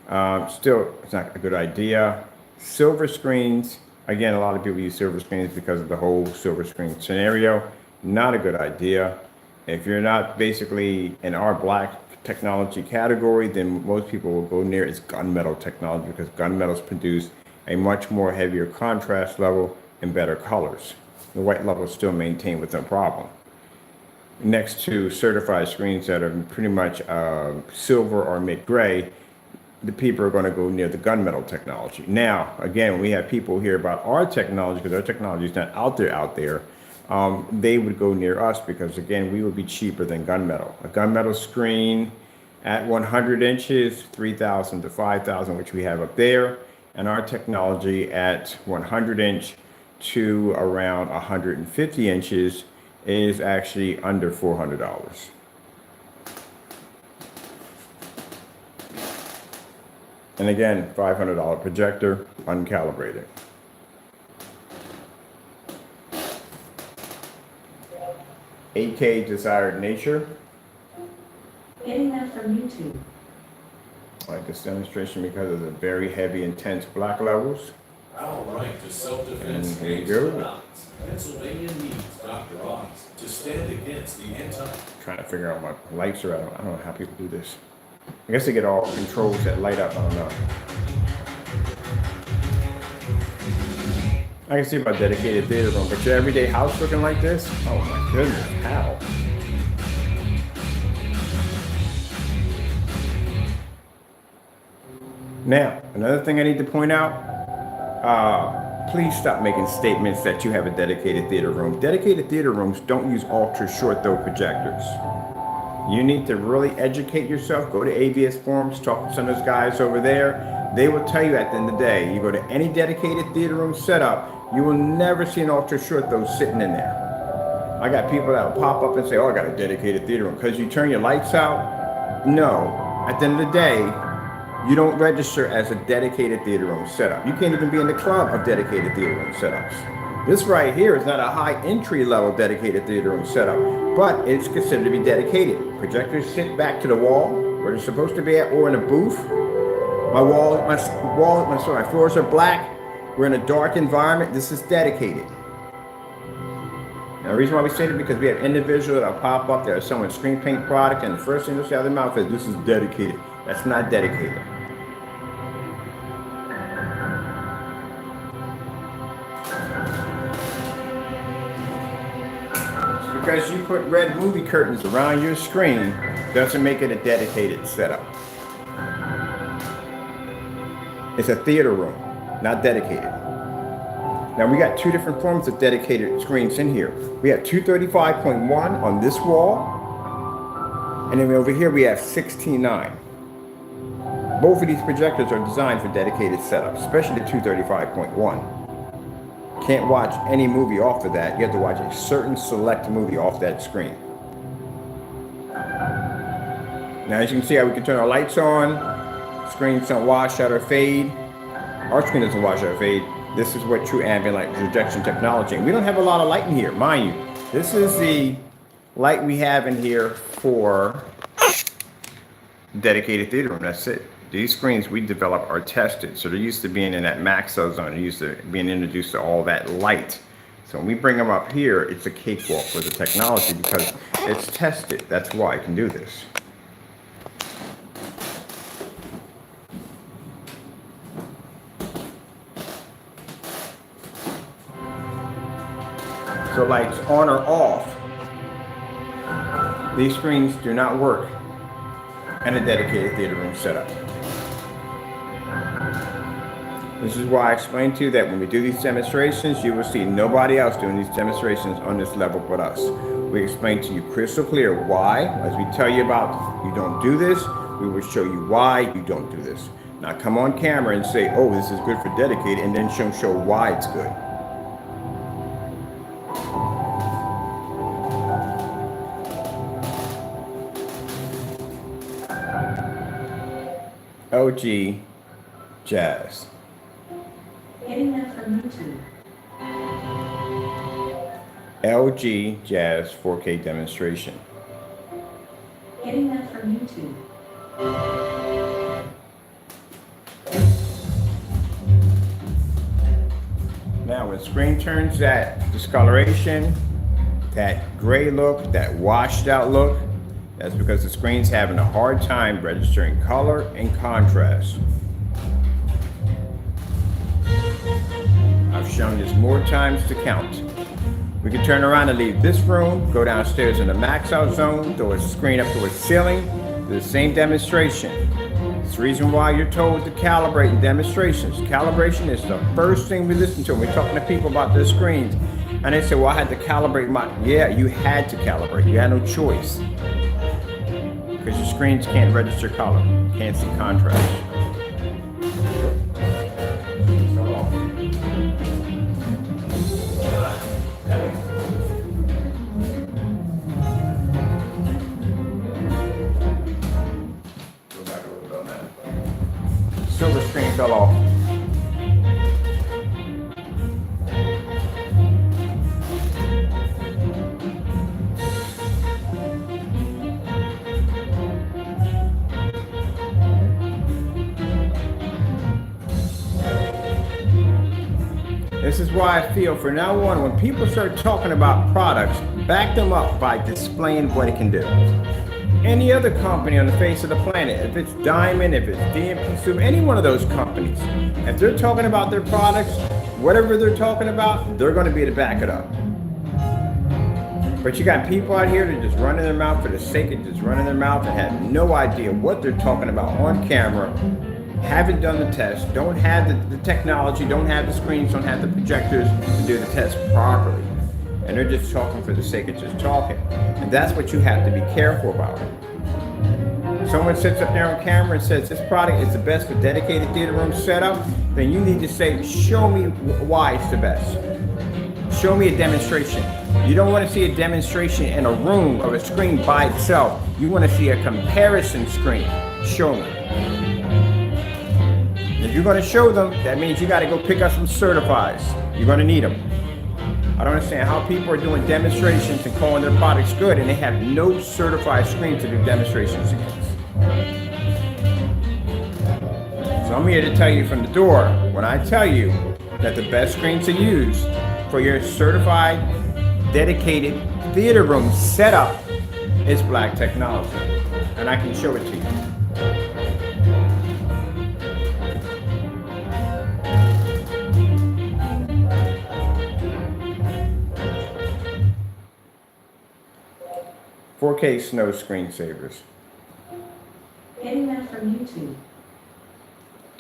Still, it's not a good idea. Silver screens, again, a lot of people use silver screens because of the whole silver screen scenario. Not a good idea. If you're not basically in our black technology category, then most people will go near is gunmetal technology because gunmetals produce a much more heavier contrast level and better colors. The white level is still maintained with no problem. Next to certified screens that are pretty much silver or mid-gray, the people are going to go near the gunmetal technology. Now, again, when we have people hear about our technology, because our technology is not out there, they would go near us because, again, we would be cheaper than gunmetal. A gunmetal screen at 100 inches, 3,000 to 5,000, which we have up there, and our technology at 100 inch to around 150 inches is actually under $400. And again, $500 projector, uncalibrated. AK desired nature. Getting that from YouTube. I like this demonstration because of the very heavy, intense black levels. Our right to self-defense And there you stands go. for balance. Pennsylvania needs Dr. Oz to stand against the Trying to figure out my lights are out. I don't know how people do this. I guess they get all controls that light up. I don't know. I can see my dedicated theater room, but your everyday house looking like this? Oh my goodness, how? Now, another thing I need to point out, please stop making statements that you have a dedicated theater room. Dedicated theater rooms don't use ultra short throw projectors. You need to really educate yourself. Go to ABS forums, talk to some of those guys over there. They will tell you at the end of the day, you go to any dedicated theater room setup, you will never see an ultra short throw sitting in there. I got people that will pop up and say, oh, I got a dedicated theater room. Because you turn your lights out? No. At the end of the day, you don't register as a dedicated theater room setup. You can't even be in the club of dedicated theater room setups. This right here is not a high entry level dedicated theater room setup, but it's considered to be dedicated. Projectors sit back to the wall where they're supposed to be at, or in a booth. My floors are black. We're in a dark environment. This is dedicated. Now, the reason why we say it is because we have individuals that pop up there, someone's screen paint product, and the first thing they'll say out of their mouth is, this is dedicated. That's not dedicated. Just because you put red movie curtains around your screen doesn't make it a dedicated setup. It's a theater room, not dedicated. Now we got two different forms of dedicated screens in here. We have 235.1 on this wall, and then over here we have 16:9. Both of these projectors are designed for dedicated setups, especially the 235.1. Can't watch any movie off of that. You have to watch a certain select movie off that screen. Now as you can see how we can turn our lights on, screens don't wash out or fade. Our screen doesn't wash out or fade. This is what true ambient light projection technology. And we don't have a lot of light in here, mind you. This is the light we have in here for dedicated theater room. That's it. These screens we develop are tested. So they're used to being in that maxo zone. They're used to being introduced to all that light. So when we bring them up here, it's a cakewalk for the technology because it's tested. That's why I can do this. So lights on or off, these screens do not work in a dedicated theater room setup. This is why I explained to you that when we do these demonstrations, you will see nobody else doing these demonstrations on this level but us. We explain to you crystal clear why. As we tell you about you don't do this, we will show you why you don't do this. Now come on camera and say, oh, this is good for dedicated, and then show why it's good. LG Jazz. Getting that from YouTube. LG Jazz 4K demonstration. Getting that from YouTube. Now when screen turns that discoloration, that gray look, that washed out look, that's because the screen's having a hard time registering color and contrast. I've shown this more times to count. We can turn around and leave this room, go downstairs in the max out zone, throw a screen up to a ceiling, do the same demonstration. It's the reason why you're told to calibrate in demonstrations. Calibration is the first thing we listen to when we're talking to people about their screens. And they say, well, I had to calibrate my, yeah, you had to calibrate. You had no choice. Because your screens can't register color, can't see contrast. Silver screen fell off. This is why I feel from now on, when people start talking about products, back them up by displaying what it can do. Any other company on the face of the planet, if it's Diamond, if it's DMP Super, any one of those companies, if they're talking about their products, whatever they're talking about, they're going to be able to back it up. But you got people out here that just running their mouth for the sake of just running their mouth and have no idea what they're talking about on camera haven't done the test, don't have the technology, don't have the screens, don't have the projectors to do the test properly. And they're just talking for the sake of just talking. And that's what you have to be careful about. Someone sits up there on camera and says this product is the best for dedicated theater room setup, then you need to say, show me why it's the best. Show me a demonstration. You don't want to see a demonstration in a room of a screen by itself. You want to see a comparison screen. Show me. If you're going to show them, that means you got to go pick up some certifies. You're going to need them. I don't understand how people are doing demonstrations and calling their products good and they have no certified screen to do demonstrations against. So I'm here to tell you from the door, when I tell you that the best screen to use for your certified, dedicated theater room setup is Black Technology. And I can show it to you. 4K snow screensavers. Getting that from YouTube.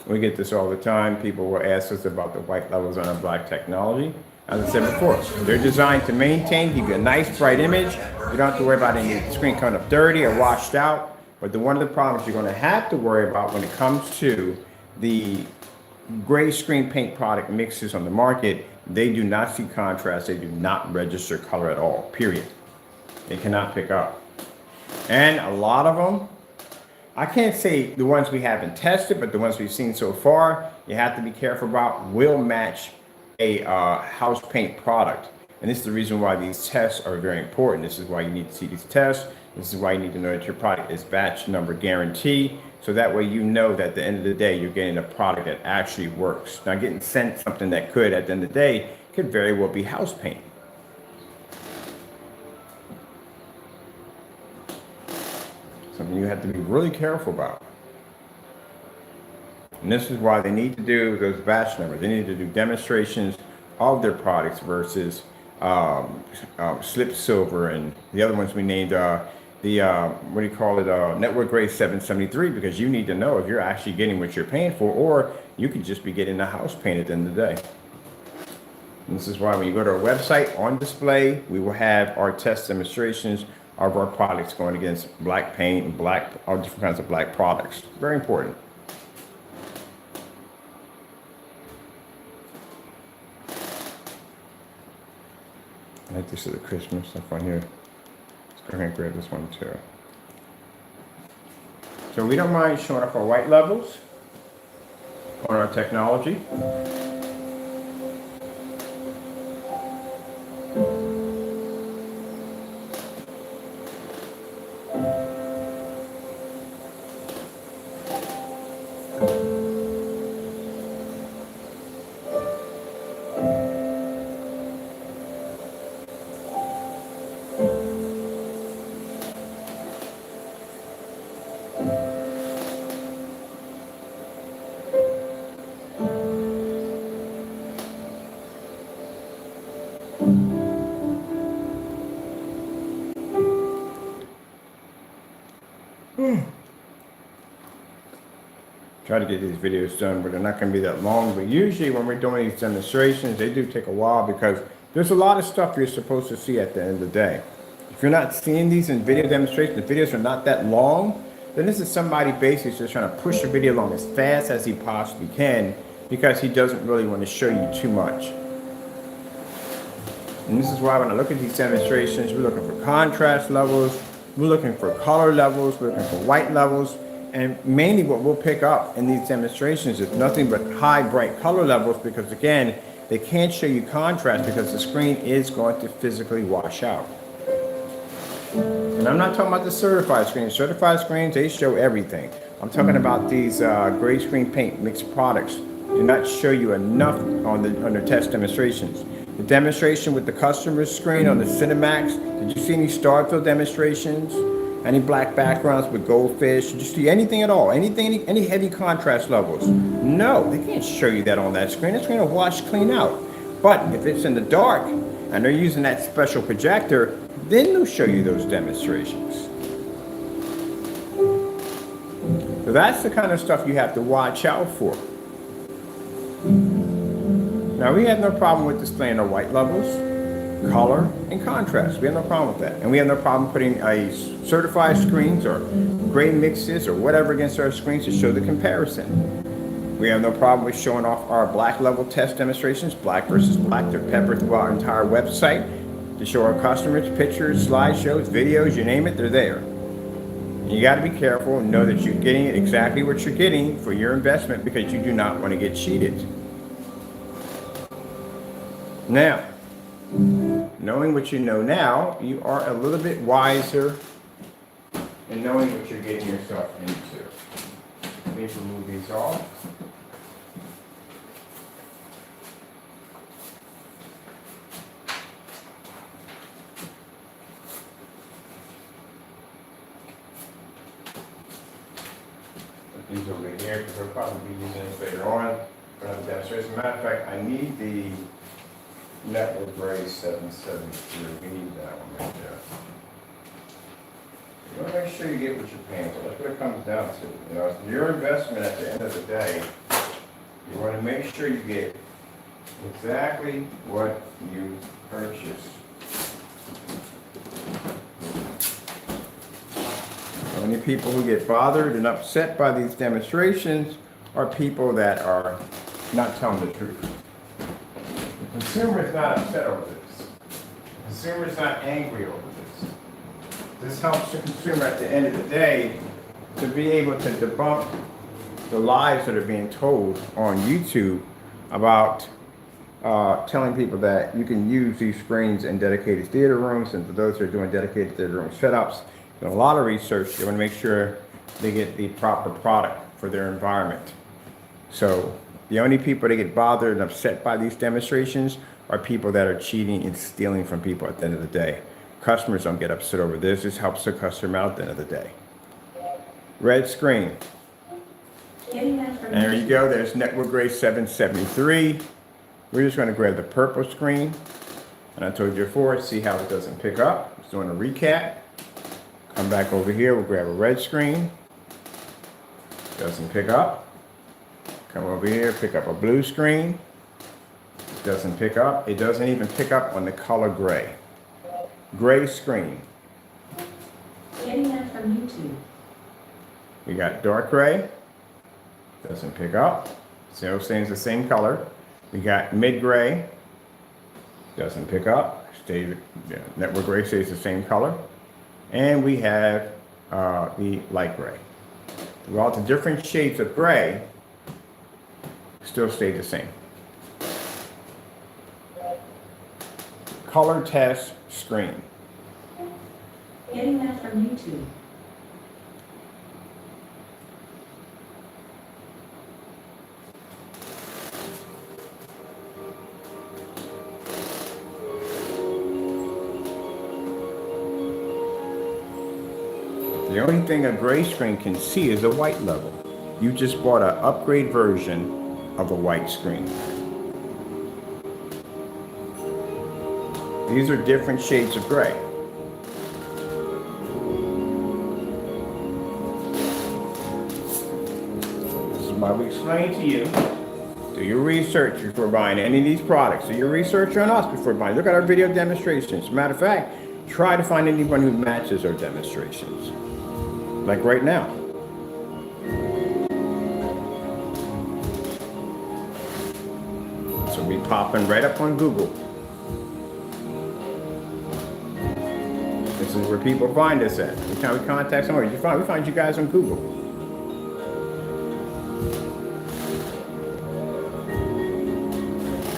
We get this all the time. People will ask us about the white levels on our Black Technology. As I said before, they're designed to maintain, give you a nice bright image. You don't have to worry about any of the screen coming up dirty or washed out. But one of the problems you're going to have to worry about when it comes to the gray screen paint product mixes on the market, they do not see contrast. They do not register color at all, period. They cannot pick up. And a lot of them, I can't say the ones we haven't tested, but the ones we've seen so far, you have to be careful about, will match a house paint product. And this is the reason why these tests are very important. This is why you need to see these tests. This is why you need to know that your product is batch number guarantee. So that way you know that at the end of the day, you're getting a product that actually works. Now getting sent something that could, at the end of the day, could very well be house paint. Something you have to be really careful about. And this is why they need to do those batch numbers. They need to do demonstrations of their products versus slip silver and the other ones we named what do you call it, network grade 773, because you need to know if you're actually getting what you're paying for, or you could just be getting the house paint at the end of the day. And this is why when you go to our website, on display, we will have our test demonstrations of our products going against black paint and all different kinds of black products. Very important. I like this is the Christmas stuff on here. Let's go ahead and grab this one too. So we don't mind showing up our white levels on our technology. Try to get these videos done, but they're not going to be that long. But usually when we're doing these demonstrations, they do take a while because there's a lot of stuff you're supposed to see at the end of the day. If you're not seeing these in video demonstrations, the videos are not that long, then this is somebody basically just trying to push the video along as fast as he possibly can because he doesn't really want to show you too much. And this is why when I look at these demonstrations, we're looking for contrast levels, we're looking for color levels, we're looking for white levels. And mainly what we'll pick up in these demonstrations is nothing but high, bright color levels because, again, they can't show you contrast because the screen is going to physically wash out. And I'm not talking about the certified screens. Certified screens, they show everything. I'm talking about these gray screen paint mixed products. Do not show you enough on their test demonstrations. The demonstration with the customer's screen on the Cinemax, did you see any Starfield demonstrations? Any black backgrounds with goldfish? Did you see anything at all? Anything, any heavy contrast levels? No, they can't show you that on that screen. It's going to wash clean out. But if it's in the dark and they're using that special projector, then they'll show you those demonstrations. So that's the kind of stuff you have to watch out for. Now, we have no problem with displaying the white levels, color, and contrast. We have no problem with that. And we have no problem putting a certified screens or gray mixes or whatever against our screens to show the comparison. We have no problem with showing off our black level test demonstrations, black versus black. They're peppered through our entire website to show our customers pictures, slideshows, videos, you name it, they're there. You got to be careful and know that you're getting exactly what you're getting for your investment, because you do not want to get cheated. Now, knowing what you know now, you are a little bit wiser in knowing what you're getting yourself into. Let me remove these off. Put these over here because we'll probably be using this later on for another demonstration. As a matter of fact, I need the Network Gray 773. We need that one right there. You want to make sure you get what you're paying for. That's what it comes down to. You know, your investment at the end of the day, you want to make sure you get exactly what you purchase. The only people who get bothered and upset by these demonstrations are people that are not telling the truth. The consumer is not upset over this. The consumer is not angry over this. This helps the consumer at the end of the day to be able to debunk the lies that are being told on YouTube about telling people that you can use these screens in dedicated theater rooms. And for those that are doing dedicated theater room setups, doing a lot of research, they want to make sure they get the proper product for their environment. So the only people that get bothered and upset by these demonstrations are people that are cheating and stealing from people at the end of the day. Customers don't get upset over this. This helps the customer out at the end of the day. Red screen. Getting that from And there you go. There's Network Gray 773. We're just going to grab the purple screen. And I told you before, see how it doesn't pick up. Just doing a recap. Come back over here. We'll grab a red screen. Doesn't pick up. Come over here, pick up a blue screen. Doesn't pick up. It doesn't even pick up on the color gray. Gray screen. Getting that from YouTube. We got dark gray. Doesn't pick up. So stays the same color. We got mid gray. Doesn't pick up. Network gray stays the same color. And we have the light gray. All the different shades of gray still stay the same. Color test screen. Getting that from YouTube. The only thing a gray screen can see is a white level. You just bought an upgrade version of a white screen. These are different shades of gray. This is why we explain to you, do your research before buying any of these products. Do your research on us before buying. Look at our video demonstrations. As a matter of fact, try to find anyone who matches our demonstrations. Like right now. So be popping right up on Google. This is where people find us at. Every time we contact someone, we find you guys on Google.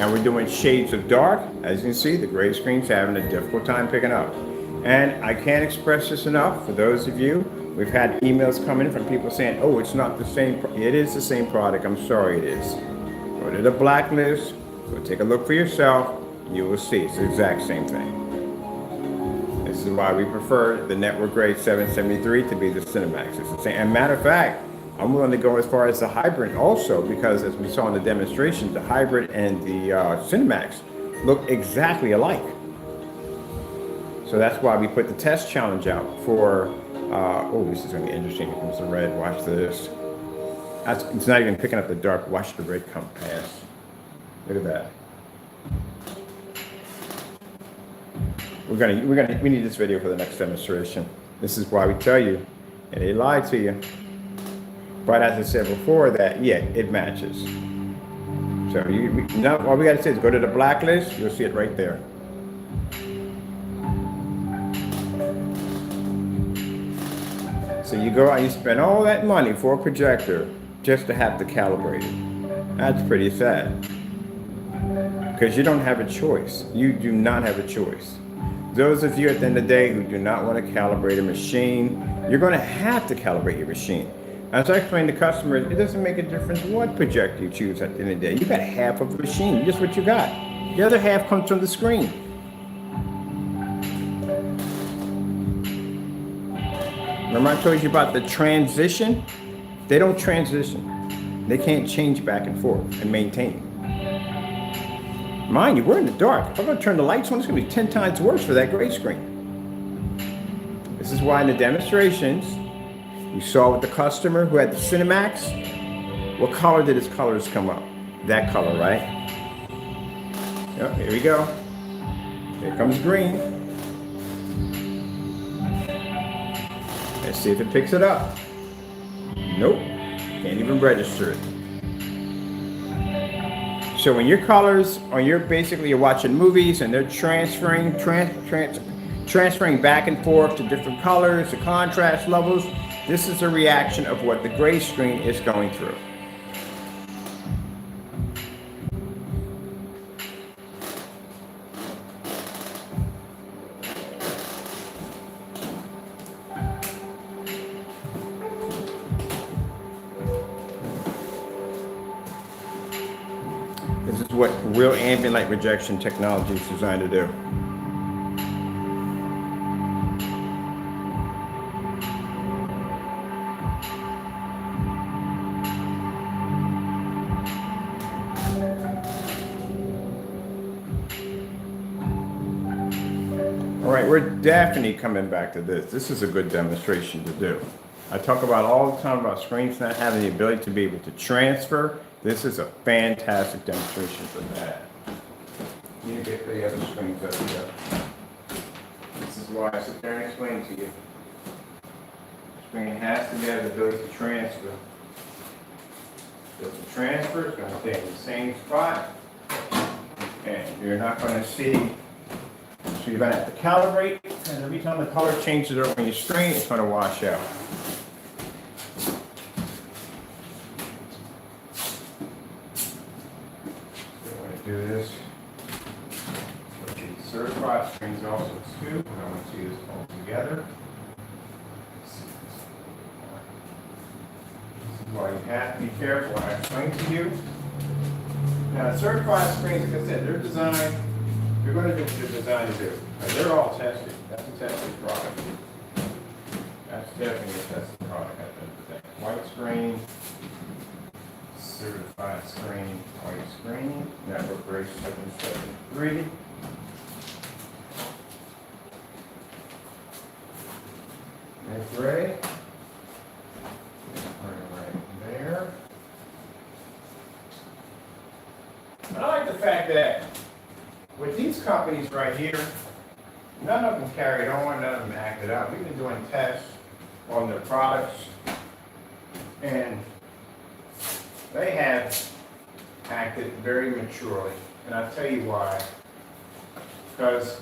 And we're doing shades of dark. As you can see, the gray screen's having a difficult time picking up. And I can't express this enough for those of you. We've had emails come in from people saying, oh, it's not the same. It is the same product. I'm sorry it is. Go to the blacklist. Go take a look for yourself. You will see it's the exact same thing. This is why we prefer the Network Gray 773 to be the Cinemax. It's the same. And matter of fact, I'm willing to go as far as the hybrid also, because as we saw in the demonstration, the hybrid and the Cinemax look exactly alike. So that's why we put the test challenge out for, oh, this is going to be interesting. Here's the red. Watch this. It's not even picking up the dark. Watch the red come past. Look at that. We need this video for the next demonstration. This is why we tell you, and they lie to you. But as I said before, that yeah, it matches. So now all we got to say is go to the blacklist. You'll see it right there. So you go out, you spend all that money for a projector just to have to calibrate it. That's pretty sad. Because you don't have a choice. You do not have a choice. Those of you at the end of the day who do not want to calibrate a machine, you're going to have to calibrate your machine. As I explained to customers, it doesn't make a difference what projector you choose at the end of the day. You got half of the machine, just what you got. The other half comes from the screen. Remember I told you about the transition? They don't transition. They can't change back and forth and maintain. Mind you, we're in the dark. If I'm going to turn the lights on, it's going to be 10 times worse for that gray screen. This is why in the demonstrations, you saw with the customer who had the Cinemax, what color did his colors come up? That color, right? Yep, here we go. Here comes green. Let's see if it picks it up. Nope, can't even register it. So when your colors, or you're watching movies and they're transferring back and forth to different colors, the contrast levels, this is a reaction of what the gray screen is going through. This is what real ambient light rejection technology is designed to do. All right, we're definitely coming back to this. This is a good demonstration to do. I talk about all the time about screens not having the ability to be able to transfer. This is a fantastic demonstration for that. You need to get the other screens up here. This is why I sit there and explain to you. The screen has to have the ability to transfer. Because the transfer is going to stay in the same spot. And you're not going to see. So you're going to have to calibrate. And every time the color changes over on your screen, it's going to wash out. Do this. Certified screens also too. I want to see this all together. This is why you have to be careful when I explain to you. Now, certified screens, like I said, they're designed. You're going to do what they're designed to do. Now, they're all tested. That's a tested product. That's definitely a tested product. I think. White screen. Certified screen, white screen, network rate 773. That's gray. Right there. I like the fact that with these companies right here, none of them carried on, none of them acted out. We've been doing tests on their products, and they have acted very maturely, and I'll tell you why. Because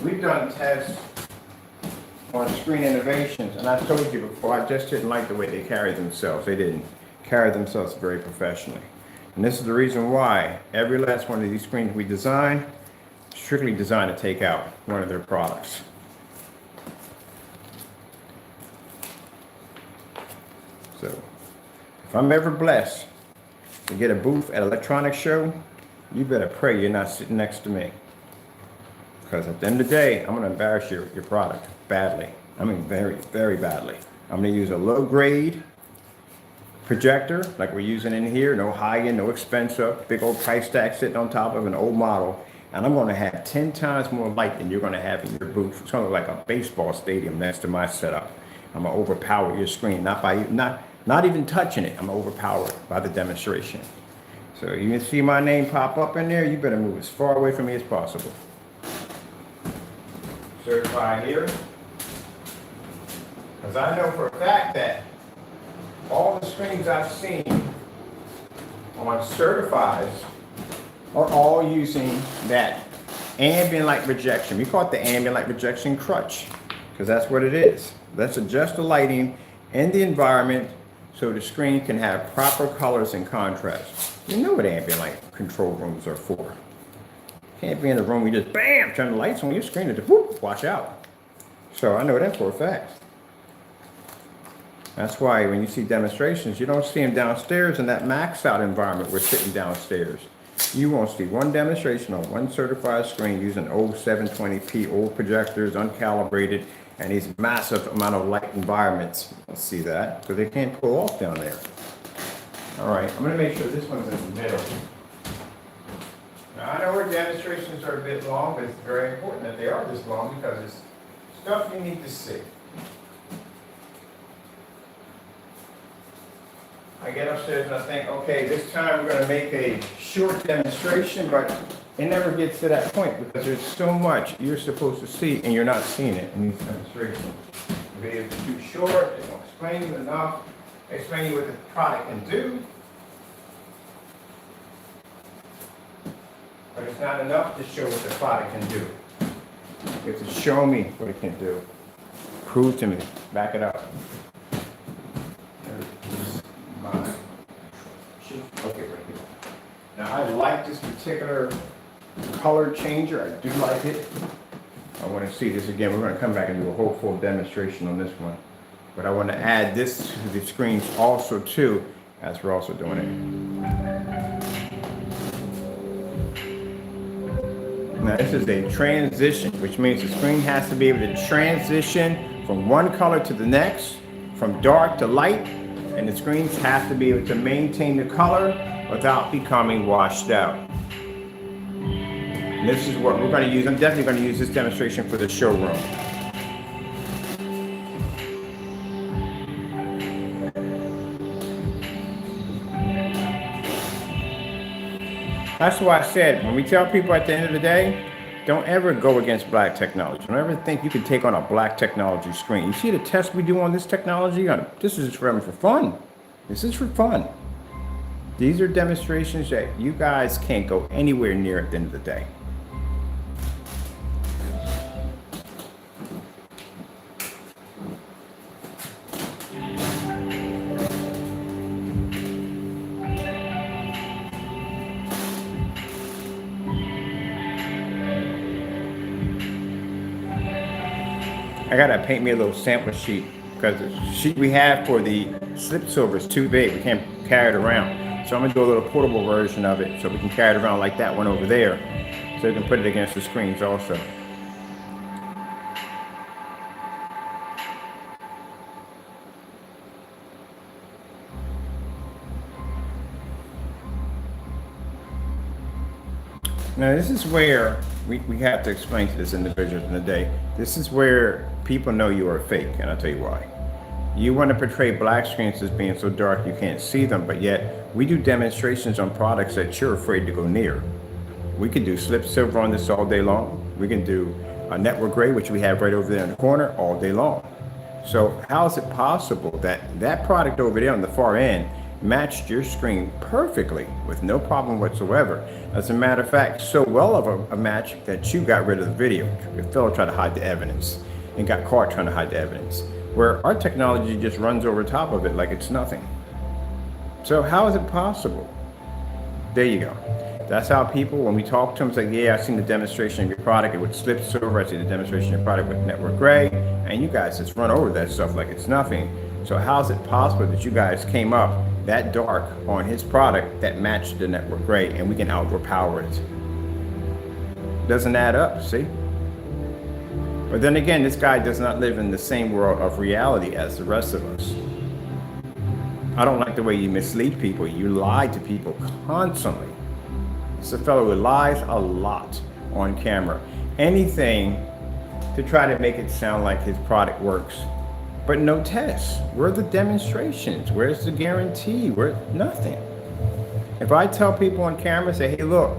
we've done tests on Screen Innovations, and I told you before, I just didn't like the way they carried themselves. They didn't carry themselves very professionally. And this is the reason why every last one of these screens we design, strictly designed to take out one of their products. So, if I'm ever blessed to get a booth at an electronics show, you better pray you're not sitting next to me. Because at the end of the day, I'm going to embarrass your product badly. I mean, very, very badly. I'm going to use a low-grade projector like we're using in here, no high-end, no expensive, big old price tag sitting on top of an old model. And I'm going to have 10 times more light than you're going to have in your booth. It's going to look like a baseball stadium next to my setup. I'm going to overpower your screen, not Not even touching it, I'm overpowered by the demonstration. So you see my name pop up in there, you better move as far away from me as possible. Certify here. Because I know for a fact that all the screens I've seen on certifies are all using that ambient light rejection. We call it the ambient light rejection crutch, because that's what it is. Let's adjust the lighting in the environment so the screen can have proper colors and contrast. You know what ambient light control rooms are for. Can't be in the room, you just bam, turn the lights on your screen and just whoop, wash out. So I know that for a fact. That's why when you see demonstrations, you don't see them downstairs in that max out environment we're sitting downstairs. You won't see one demonstration on one certified screen using old 720p, old projectors, uncalibrated, and these massive amount of light environments. You don't see that, because they can't pull off down there. All right, I'm gonna make sure this one's in the middle. Now, I know our demonstrations are a bit long, but it's very important that they are this long because it's stuff you need to see. I get upstairs and I think, okay, this time we're going to make a short demonstration, but it never gets to that point because there's so much you're supposed to see and you're not seeing it in these demonstrations. The videos are too short, they don't explain you enough, they explain you what the product can do, but it's not enough to show what the product can do. You have to show me what it can do. Prove to me, back it up. Okay, right here. Now I like this particular color changer. I do like it. I want to see this again. We're going to come back and do a whole full demonstration on this one. But I want to add this to the screens also too, as we're also doing it. Now this is a transition, which means the screen has to be able to transition from one color to the next, from dark to light. And the screens have to be able to maintain the color without becoming washed out. And this is what we're going to use. I'm definitely going to use this demonstration for the showroom. That's why I said, when we tell people at the end of the day, don't ever go against black technology. Don't ever think you can take on a black technology screen. You see the test we do on this technology? This is for fun. This is for fun. These are demonstrations that you guys can't go anywhere near at the end of the day. I gotta paint me a little sample sheet because the sheet we have for the slip silver is too big. We can't carry it around. So I'm gonna do a little portable version of it so we can carry it around like that one over there. So we can put it against the screens also. Now this is where we have to explain to this individual in the day. This is where people know you are fake, and I'll tell you why. You want to portray black screens as being so dark you can't see them, but yet we do demonstrations on products that you're afraid to go near. We can do slip silver on this all day long. We can do a network gray, which we have right over there in the corner, all day long. So how is it possible that that product over there on the far end matched your screen perfectly with no problem whatsoever? As a matter of fact, so well of a match that you got rid of the video. Your fellow tried to hide the evidence and got caught trying to hide the evidence, where our technology just runs over top of it like it's nothing. So how is it possible? There you go. That's how people, when we talk to them, say, yeah, I've seen the demonstration of your product with slip silver, I've seen the demonstration of your product with network gray, and you guys just run over that stuff like it's nothing. So how is it possible that you guys came up that dark on his product that matched the network gray and we can overpower it? Doesn't add up, see? But then again, this guy does not live in the same world of reality as the rest of us. I don't like the way you mislead people. You lie to people constantly. It's a fellow who lies a lot on camera. Anything to try to make it sound like his product works. but no tests. Where are the demonstrations? Where's the guarantee? Where nothing. If I tell people on camera, say, hey, look,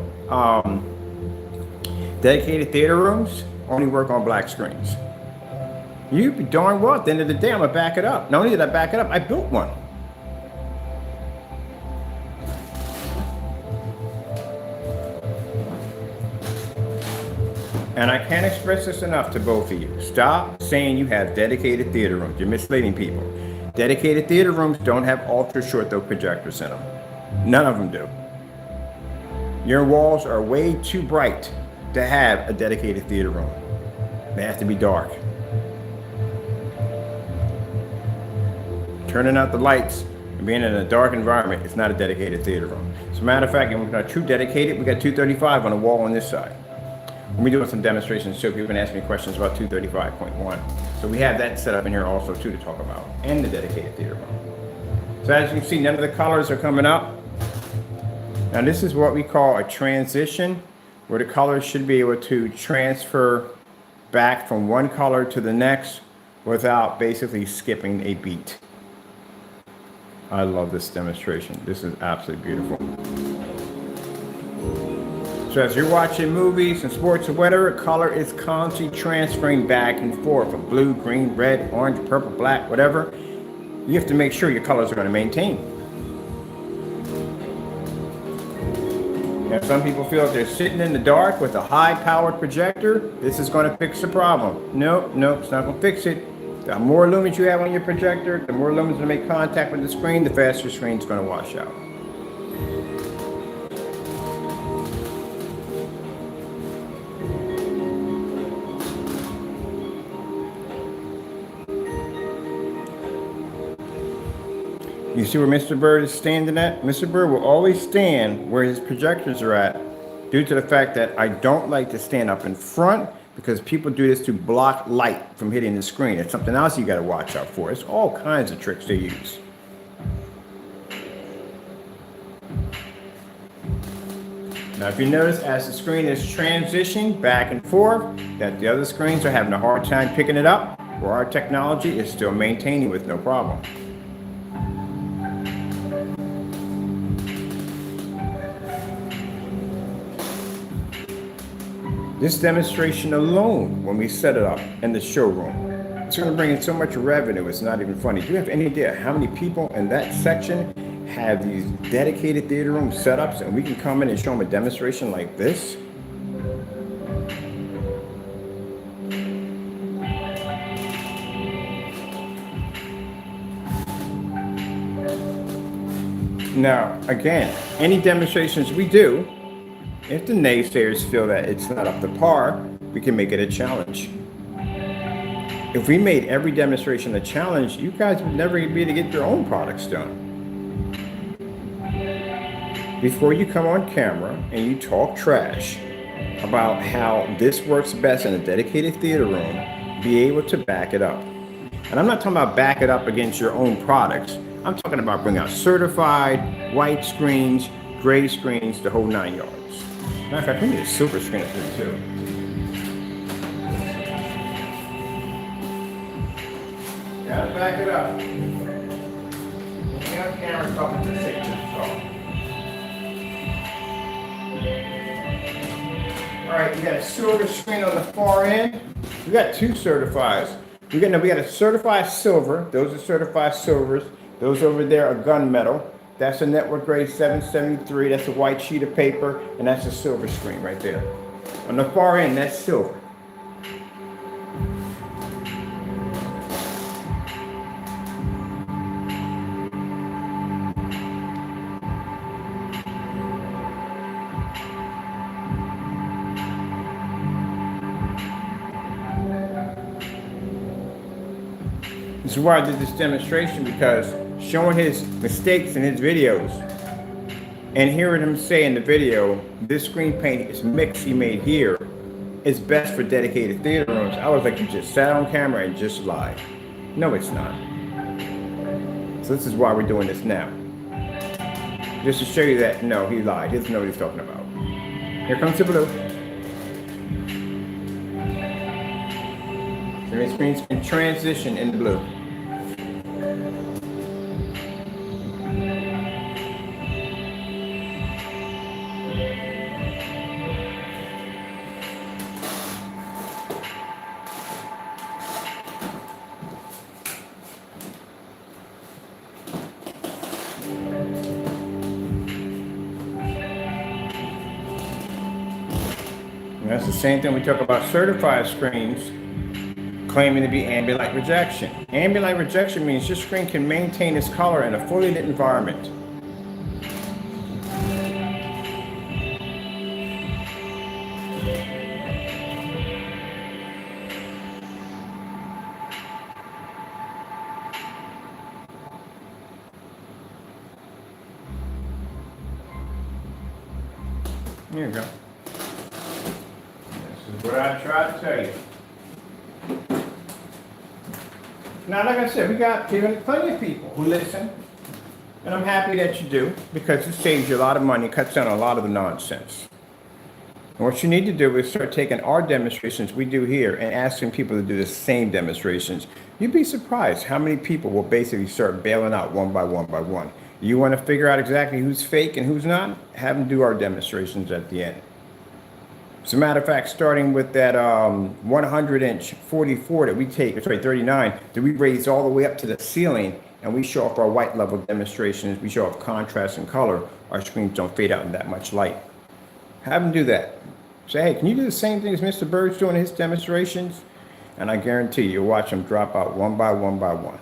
dedicated theater rooms only work on black screens. You be darn well, at the end of the day, I'm gonna back it up. Not only did I back it up, I built one. And I can't express this enough to both of you. Stop saying you have dedicated theater rooms. You're misleading people. Dedicated theater rooms don't have ultra short throw projectors in them. None of them do. Your walls are way too bright to have a dedicated theater room. They have to be dark. Turning out the lights and being in a dark environment is not a dedicated theater room. As a matter of fact, when we're true dedicated, we got 235 on the wall on this side. We're doing some demonstrations so people can ask me questions about 235.1. So we have that set up in here also too to talk about, and the dedicated theater room. So as you can see, none of the colors are coming up. Now this is what we call a transition, where the colors should be able to transfer back from one color to the next without basically skipping a beat. I love this demonstration. This is absolutely beautiful. So as you're watching movies and sports or whatever, color is constantly transferring back and forth from blue, green, red, orange, purple, black, whatever. You have to make sure your colors are going to maintain. Now, some people feel if they're sitting in the dark with a high-powered projector, this is going to fix the problem. Nope, it's not going to fix it. The more lumens you have on your projector, the more lumens that make contact with the screen, the faster your screen's going to wash out. You see where Mr. Bird is standing at? Mr. Bird will always stand where his projectors are at due to the fact that I don't like to stand up in front because people do this to block light from hitting the screen. It's something else you got to watch out for. It's all kinds of tricks they use. Now if you notice as the screen is transitioning back and forth, that the other screens are having a hard time picking it up, where our technology is still maintaining with no problem. This demonstration alone, when we set it up in the showroom, it's going to bring in so much revenue, it's not even funny. Do you have any idea how many people in that section have these dedicated theater room setups, and we can come in and show them a demonstration like this? Now, again, any demonstrations we do, if the naysayers feel that it's not up to par, we can make it a challenge. If we made every demonstration a challenge, you guys would never be able to get your own products done. Before you come on camera and you talk trash about how this works best in a dedicated theater room, be able to back it up. And I'm not talking about back it up against your own products. I'm talking about bringing out certified white screens, gray screens, the whole 9 yards. Matter of fact, we need a silver screen up here too. Gotta back it up. Looking on camera, talking to 6 inches tall. Alright, we got a silver screen on the far end. We got 2 certifieds. We got a certified silver. Those are certified silvers. Those over there are gunmetal. That's a network grade 773. That's a white sheet of paper, and that's a silver screen right there. On the far end, that's silver. This is why I did this demonstration, because showing his mistakes in his videos and hearing him say in the video, this screen paint is mix he made here is best for dedicated theater rooms. I was like, you just sat on camera and just lied. No, it's not. So this is why we're doing this now. Just to show you that, no, he lied. He doesn't know what he's talking about. Here comes the blue. So his screens can transition in the blue. That's the same thing we talk about certified screens claiming to be ambient rejection. Ambient rejection means your screen can maintain its color in a fully lit environment. Here you go. This is what I try to tell you. Now, like I said, we got plenty of people who listen, and I'm happy that you do, because it saves you a lot of money, cuts down a lot of the nonsense. And what you need to do is start taking our demonstrations we do here and asking people to do the same demonstrations. You'd be surprised how many people will basically start bailing out one by one by one. You want to figure out exactly who's fake and who's not? Have them do our demonstrations at the end. As a matter of fact, starting with that 100-inch 44 that we take, sorry, 39, that we raise all the way up to the ceiling, and we show off our white level demonstrations. We show off contrast and color. Our screens don't fade out in that much light. Have them do that. Say, hey, can you do the same thing as Mr. Bird's doing his demonstrations? And I guarantee you'll watch them drop out one by one by one.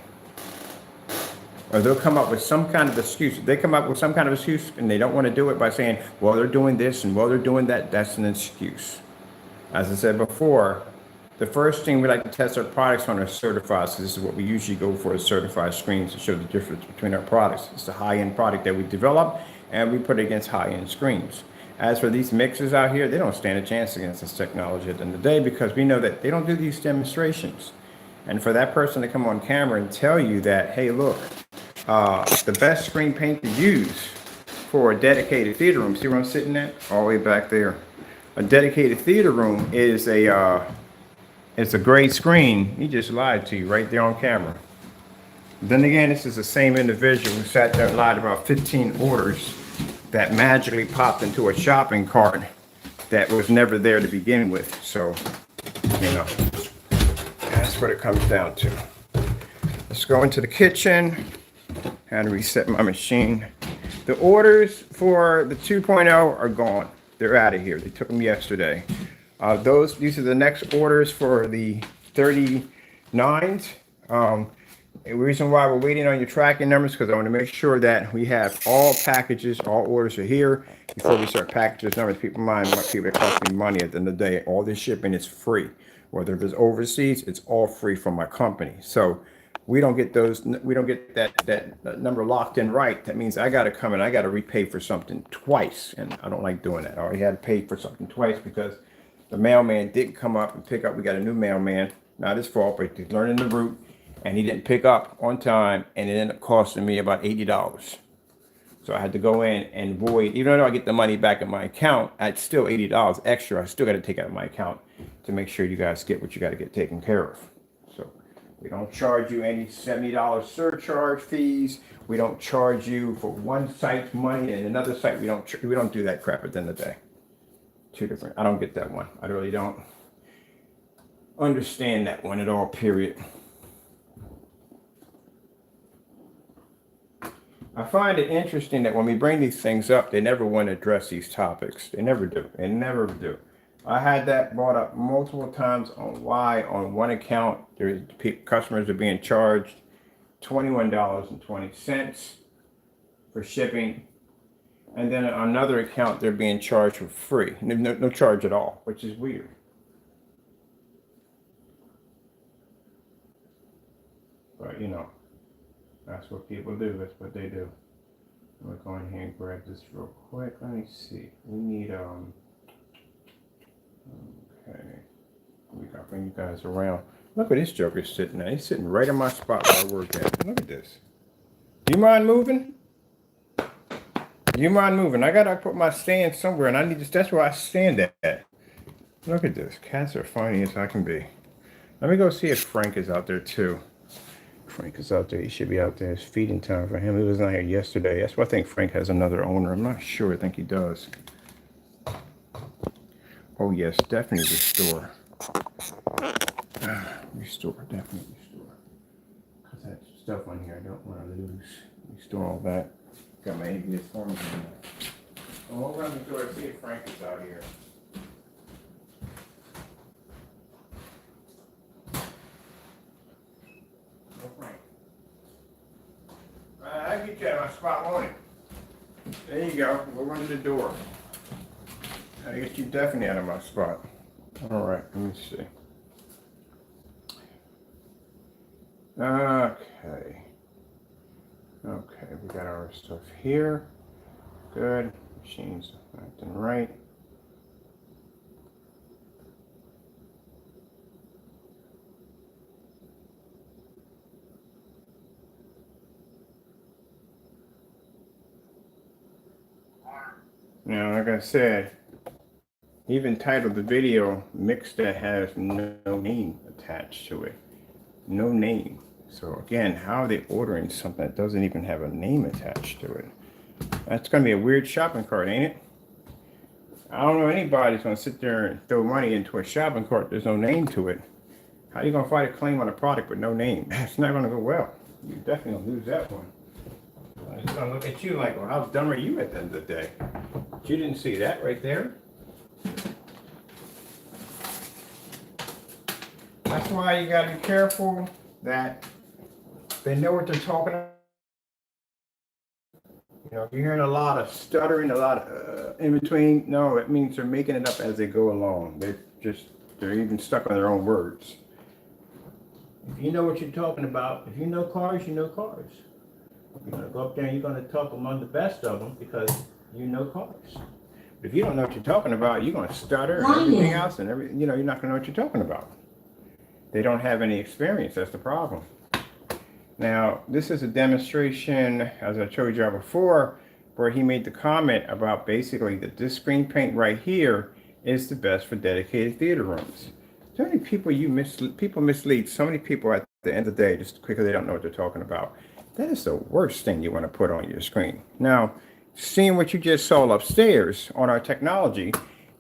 Or they'll come up with some kind of excuse. If they come up with some kind of excuse and they don't want to do it by saying, well, they're doing this and well, they're doing that, that's an excuse. As I said before, the first thing we like to test our products on are certified. So this is what we usually go for, is certified screens to show the difference between our products. It's a high-end product that we develop and we put it against high-end screens. As for these mixers out here, they don't stand a chance against this technology at the end of the day, because we know that they don't do these demonstrations. And for that person to come on camera and tell you that, hey, look, the best screen paint to use for a dedicated theater room, see where I'm sitting at? All the way back there. A dedicated theater room is it's a great screen. He just lied to you right there on camera. Then again, this is the same individual who sat there and lied about 15 orders that magically popped into a shopping cart that was never there to begin with. So, you know, that's what it comes down to. Let's go into the kitchen and reset my machine. The orders for the 2.0 are gone. They're out of here. They took them yesterday. These are the next orders for the 39s. The reason why we're waiting on your tracking numbers, because I want to make sure that we have all packages, all orders are here before we start packages numbers. People mind what people it costs me money at the end of the day. All this shipping is free. Whether it's overseas, it's all free from my company. So we don't get that number locked in right. That means I got to come and I got to repay for something twice. And I don't like doing that. I already had to pay for something twice because the mailman didn't come up and pick up. We got a new mailman, not his fault, but he's learning the route. And he didn't pick up on time, and it ended up costing me about $80. So I had to go in and void, even though I get the money back in my account, it's still $80 extra. I still got to take out of my account to make sure you guys get what you got to get taken care of. So we don't charge you any $70 surcharge fees. We don't charge you for one site's money and another site. We don't do that crap at the end of the day. Two different. I don't get that one. I really don't understand that one at all, period. I find it interesting that when we bring these things up, they never want to address these topics. They never do. They never do. I had that brought up multiple times on why on one account customers are being charged $21.20 for shipping, and then on another account they're being charged for free. No charge at all, which is weird. But you know. That's what people do. That's what they do. I'm gonna go in here and grab this real quick. Let me see. We need okay. We gotta bring you guys around. Look at this joker sitting there. He's sitting right in my spot where I work at. Look at this. Do you mind moving? Do you mind moving? I gotta put my stand somewhere, and I need this. That's where I stand at. Look at this. Cats are funny as I can be. Let me go see if Frank is out there too. Frank is out there. He should be out there. It's feeding time for him. He was not here yesterday. That's why I think Frank has another owner. I'm not sure. I think he does. Oh, yes. Definitely restore. Restore. Definitely restore. Because that stuff on here I don't want to lose. Restore all that. Got my ABS forms in there. Well, we're going to go and see if Frank is out here. I get you out of my spot, won't it? There you go. Go under the door. I get you definitely out of my spot. All right, let me see. Okay. Okay, we got our stuff here. Good. Machine's acting right. Now, like I said, he even titled the video "Mix that has no name attached to it." No name. So again, how are they ordering something that doesn't even have a name attached to it? That's gonna be a weird shopping cart, ain't it? I don't know anybody's gonna sit there and throw money into a shopping cart. There's no name to it. How are you gonna fight a claim on a product with no name? It's not gonna go well. You're definitely gonna lose that one. I'm just gonna look at you like, well, how dumb are you at the end of the day? But you didn't see that right there. That's why you gotta be careful that they know what they're talking about. You know, if you're hearing a lot of stuttering, a lot of in between, no, it means they're making it up as they go along. They're even stuck on their own words. If you know what you're talking about, if you know cars, you know cars. You're gonna go up there and you're gonna talk among the best of them because you know cars. But if you don't know what you're talking about, you're gonna stutter and everything else, and you're not gonna know what you're talking about. They don't have any experience. That's the problem. Now, this is a demonstration, as I showed you before, where he made the comment about basically that this screen paint right here is the best for dedicated theater rooms. So many people people mislead so many people at the end of the day just because they don't know what they're talking about. That is the worst thing you want to put on your screen. Now, seeing what you just saw upstairs on our technology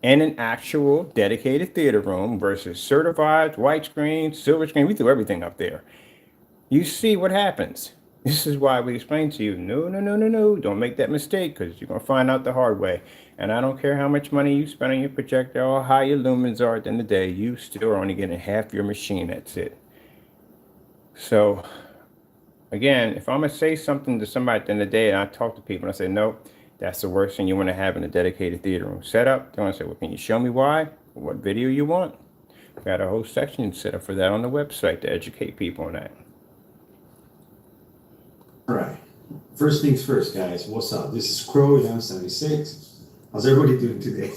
in an actual dedicated theater room versus certified white screen, silver screen, we threw everything up there. You see what happens. This is why we explain to you, no, don't make that mistake because you're going to find out the hard way. And I don't care how much money you spend on your projector or how your lumens are at the end of the day, you still are only getting half your machine, that's it. So, again, if I'm going to say something to somebody at the end of the day and I talk to people and I say, no, that's the worst thing you want to have in a dedicated theater room setup, they're going to say, well, can you show me why? What video you want? We got a whole section set up for that on the website to educate people on that. All right. First things first, guys. What's up? This is crows1176. How's everybody doing today?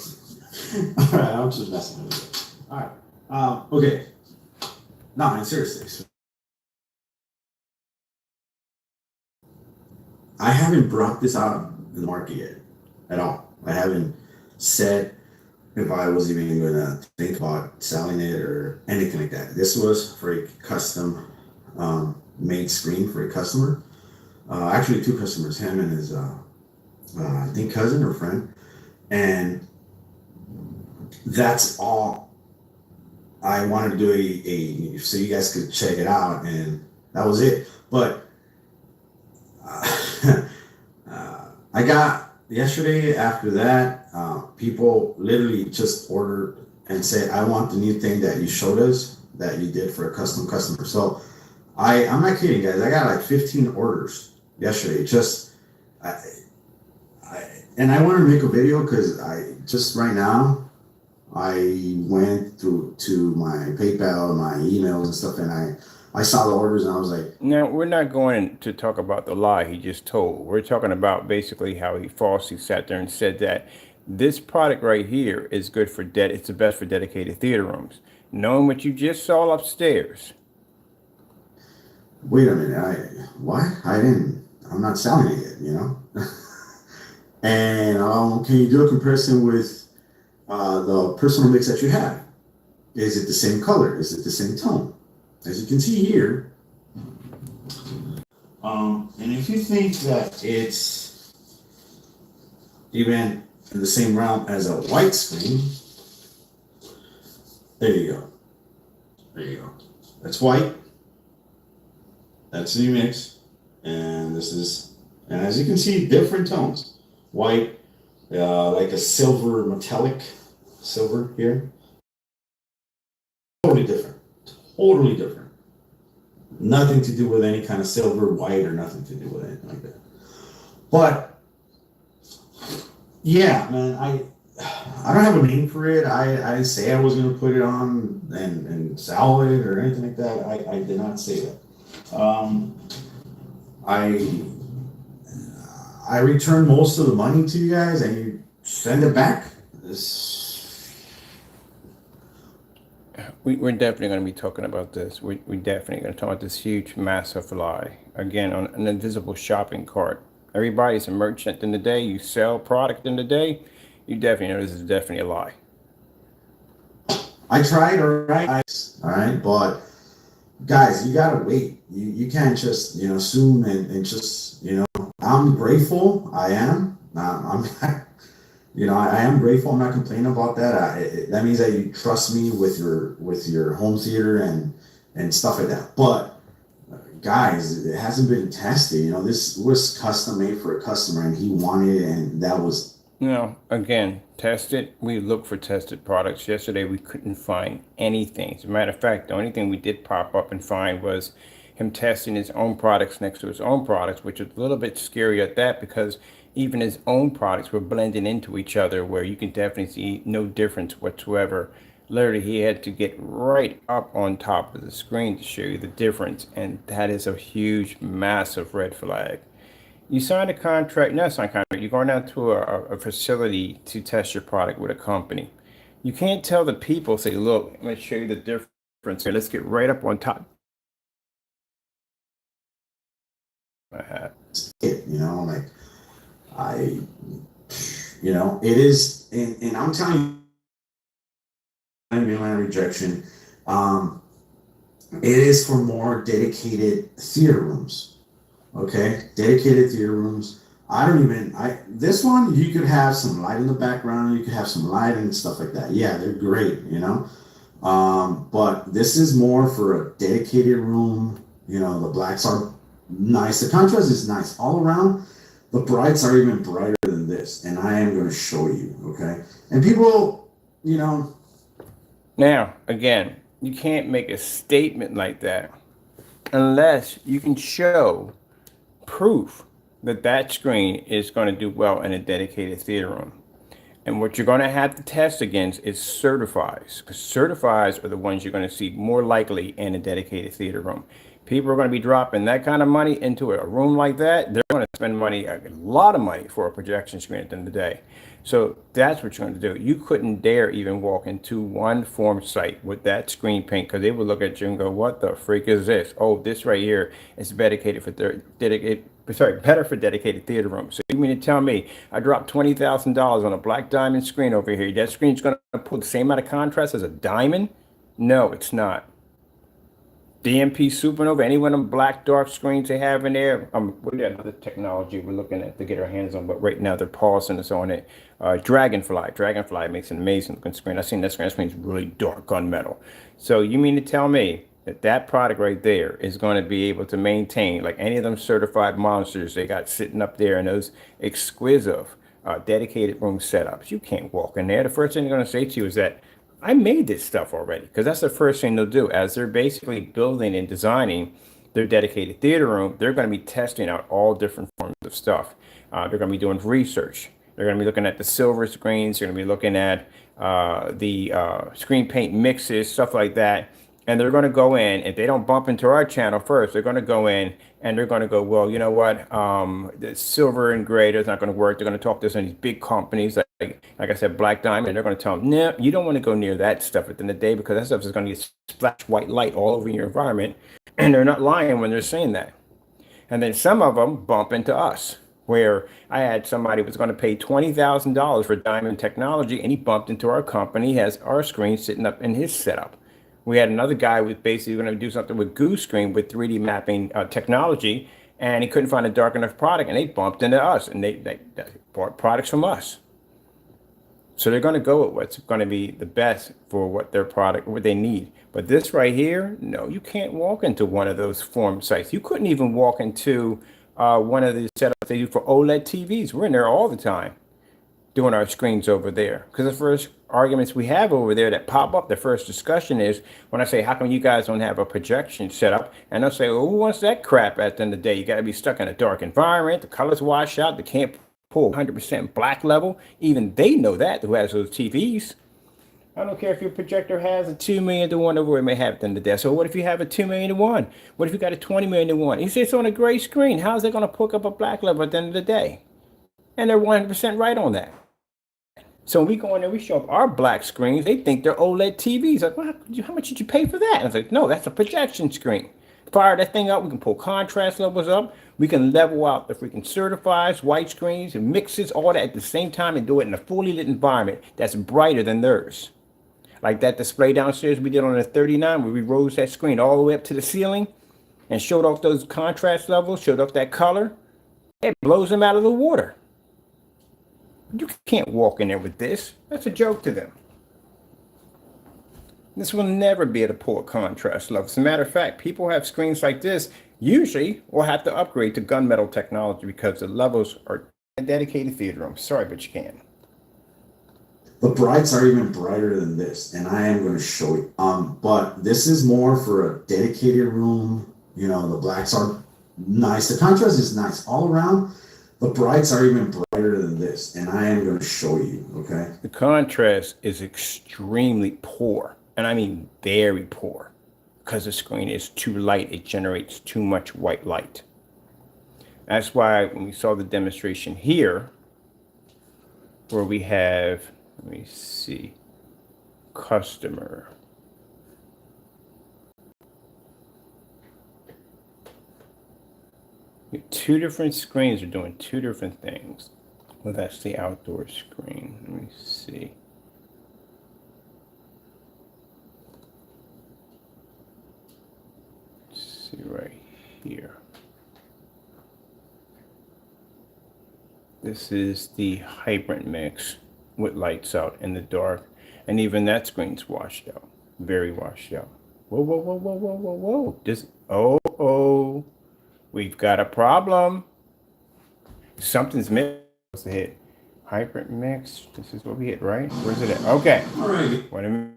All right, I'm just messing with you. All right. Okay. No, man, seriously. I haven't brought this out in the market yet at all. I haven't said if I was even going to think about selling it or anything like that. This was for a custom made screen for a customer. Actually, two customers, him and his, I think, cousin or friend. And that's all I wanted to do so you guys could check it out. And that was it. But I got yesterday after that, people literally just ordered and said, I want the new thing that you showed us that you did for a custom customer. So I'm not kidding, guys. I got like 15 orders yesterday. And I want to make a video because just right now I went to my PayPal and my emails and stuff, and I saw the orders and I was like, now we're not going to talk about the lie he just told. We're talking about basically how he falsely sat there and said that this product right here is good for it's the best for dedicated theater rooms. Knowing what you just saw upstairs. wait a minute, I'm not selling it yet, you know? And can you do a comparison with the personal mix that you have? Is it the same color? Is it the same tone? As you can see here. And if you think that it's even in the same realm as a white screen, there you go. There you go. That's white. That's the mix. And as you can see, different tones. White, like a silver, metallic silver here. Totally different. Totally different. Nothing to do with any kind of silver, white, or nothing to do with anything like that. But yeah, man, I don't have a name for it. I didn't say I was gonna put it on and sell it or anything like that. I did not say that. I return most of the money to you guys and you send it back. We're definitely going to be talking about this. We're definitely going to talk about this huge, massive lie. Again, on an invisible shopping cart. Everybody's a merchant in the day. You sell product in the day. You definitely know this is definitely a lie. I tried, all right, but guys, you gotta wait. You can't just assume and just I'm grateful. I am. I'm I am grateful. I'm not complaining about that. That means that you trust me with your home theater and stuff like that. But guys, it hasn't been tested. This was custom made for a customer, and he wanted it, and that was. Again, tested. We look for tested products. Yesterday, we couldn't find anything. As a matter of fact, the only thing we did pop up and find was him testing his own products next to his own products, which is a little bit scary at that because even his own products were blending into each other where you can definitely see no difference whatsoever. Literally, he had to get right up on top of the screen to show you the difference, and that is a huge, massive red flag. You sign a contract, not sign a contract, you're going out to a facility to test your product with a company. You can't tell the people, say, look, I'm going to show you the difference here. Let's get right up on top. Like it is, and I'm telling you, my rejection, it is for more dedicated theater rooms. Okay, dedicated theater rooms. This one, you could have some light in the background, you could have some light and stuff like that. Yeah, they're great, but this is more for a dedicated room. The blacks are nice. The contrast is nice all around. The brights are even brighter than this, and I am going to show you, okay? And people, Now, again, you can't make a statement like that unless you can show proof that that screen is going to do well in a dedicated theater room. And what you're going to have to test against is certifies, because certifies are the ones you're going to see more likely in a dedicated theater room. People are going to be dropping that kind of money into a room like that. They're going to spend money, a lot of money, for a projection screen at the end of the day. So that's what you're going to do. You couldn't dare even walk into one form site with that screen paint, because they would look at you and go, what the freak is this? Oh, this right here is dedicated for better for dedicated theater rooms. So you mean to tell me I dropped $20,000 on a black diamond screen over here? That screen's going to pull the same amount of contrast as a diamond? No, it's not. DMP Supernova, any one of them black dark screens they have in there. We got another technology we're looking at to get our hands on, but right now they're pausing us on it. Dragonfly makes an amazing looking screen. I've seen that screen. That screen's really dark gunmetal. So you mean to tell me that product right there is going to be able to maintain like any of them certified monsters they got sitting up there in those exquisite dedicated room setups? You can't walk in there. The first thing they're going to say to you is that I made this stuff already, because that's the first thing they'll do as they're basically building and designing their dedicated theater room. They're going to be testing out all different forms of stuff. They're going to be doing research. They're going to be looking at the silver screens. They're going to be looking at the screen paint mixes, stuff like that. And they're going to go in, if they don't bump into our channel first, they're going to go in and they're going to go, well, you know what? The silver and gray is not going to work. They're going to talk to some of these big companies, like I said, Black Diamond, and they're going to tell them, no, you don't want to go near that stuff at the end of the day, because that stuff is going to get splash white light all over your environment. And they're not lying when they're saying that. And then some of them bump into us, where I had somebody who was going to pay $20,000 for Diamond Technology, and he bumped into our company. He has our screen sitting up in his setup. We had another guy who was basically going to do something with Goose Screen with 3D mapping technology, and he couldn't find a dark enough product, and they bumped into us, and they bought products from us. So they're going to go with what's going to be the best for what their product, what they need. But this right here, no, you can't walk into one of those form sites. You couldn't even walk into one of the setups they do for OLED TVs. We're in there all the time. doing our screens over there. Because the first arguments we have over there that pop up, the first discussion is when I say, how come you guys don't have a projection set up? And they'll say, well, who wants that crap at the end of the day? You got to be stuck in a dark environment. The colors wash out. They can't pull 100% black level. Even they know that, who has those TVs. I don't care if your projector has a 2 million to 1 over it may have it in the day. So what if you have a 2 million to 1? What if you got a 20 million to 1? He says it's on a gray screen. How's it going to pick up a black level at the end of the day? And they're 100% right on that. So when we go in there, we show up our black screens. They think they're OLED TVs. Like, well, how much did you pay for that? And I was like, no, that's a projection screen. Fire that thing up. We can pull contrast levels up. We can level out the freaking certifieds, white screens, and mixes, all that at the same time and do it in a fully lit environment that's brighter than theirs. Like that display downstairs we did on the 39 where we rose that screen all the way up to the ceiling and showed off those contrast levels, showed off that color. It blows them out of the water. You can't walk in there with this. That's a joke to them. This will never be able to pull a contrast level. As a matter of fact, people who have screens like this usually will have to upgrade to gunmetal technology because the levels are a dedicated theater room. Sorry, but you can't. The brights are even brighter than this, and I am going to show you. But this is more for a dedicated room. You know, the blacks are nice. The contrast is nice all around. The brights are even brighter than this, and I am going to show you, okay? The contrast is extremely poor, and I mean very poor, because the screen is too light. It generates too much white light. That's why when we saw the demonstration here, where we have, let me see, customer. Two different screens are doing two different things. Well, that's the outdoor screen. Let me see. Let's see right here. This is the hybrid mix with lights out in the dark. And even that screen's washed out. Very washed out. Whoa, whoa, whoa, whoa, whoa, whoa, whoa. This, oh. We've got a problem. Something's missing. What's the hit? Hybrid mix. This is what we hit, right? Where's it at? Okay. All right. Want to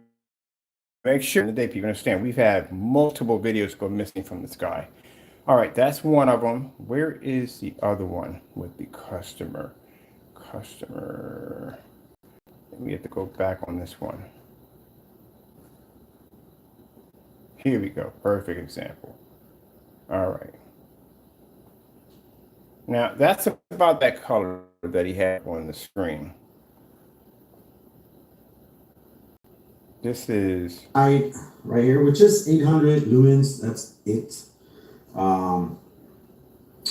make sure in the day people understand we've had multiple videos go missing from the sky. All right, that's one of them. Where is the other one with the customer? Customer. We have to go back on this one. Here we go. Perfect example. All right. Now, that's about that color that he had on the screen. This is... right here, which is 800 lumens. That's it.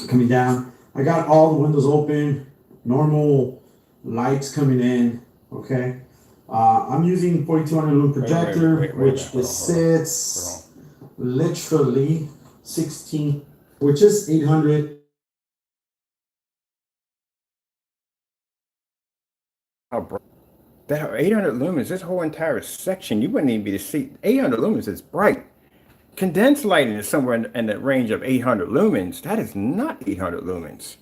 Coming down. I got all the windows open. Normal lights coming in. Okay. I'm using 4200 lumen projector, which sits literally 16, which is 800. That 800 lumens, this whole entire section, you wouldn't even be to see. 800 lumens is bright. Condensed lighting is somewhere in the range of 800 lumens. That is not 800 lumens.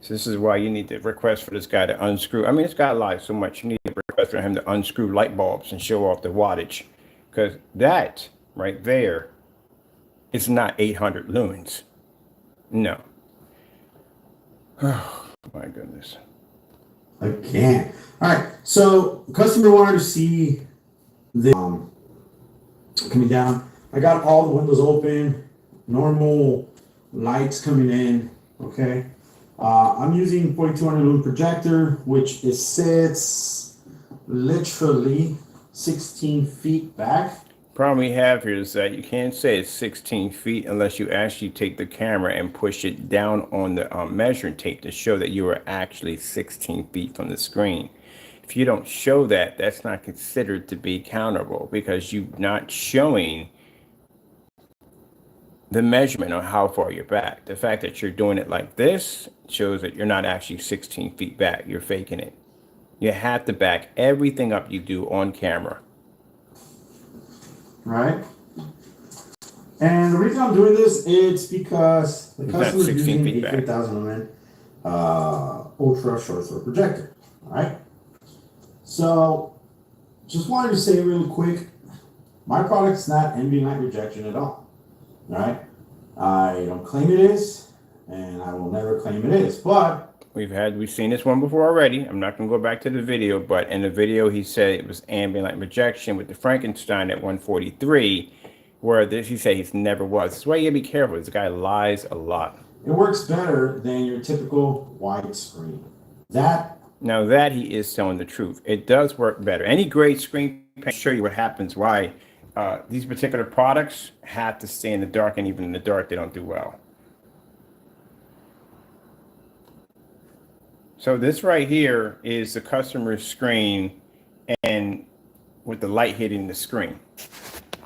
So this is why you need to request for this guy to unscrew. I mean, this guy lies so much. You need to request for him to unscrew light bulbs and show off the wattage. Because that right there is not 800 lumens. No. Oh, my goodness. I can't. All right. So customer wanted to see the coming down. I got all the windows open, normal lights coming in. Okay. I'm using 4200 lumen projector, which sits literally 16 feet back. Problem we have here is that you can't say it's 16 feet unless you actually take the camera and push it down on the measuring tape to show that you are actually 16 feet from the screen. If you don't show that, that's not considered to be counterable because you're not showing the measurement on how far you're back. The fact that you're doing it like this shows that you're not actually 16 feet back. You're faking it. You have to back everything up you do on camera. Right. And the reason I'm doing this is because the customer is using a 3000 lumen ultra short throw projector. All right. So, just wanted to say really quick, my product's not ambient light rejection at all. All right, I don't claim it is, and I will never claim it is. But we've seen this one before already. I'm not going to go back to the video, but in the video he said it was ambient light rejection with the Frankenstein at 143, where this he said he never was. That's why you gotta be careful. This guy lies a lot. it works better than your typical widescreen. Now that he is telling the truth, it does work better. Any great screen paint show you what happens. Why these particular products have to stay in the dark, and even in the dark, they don't do well. So this right here is the customer's screen, and with the light hitting the screen.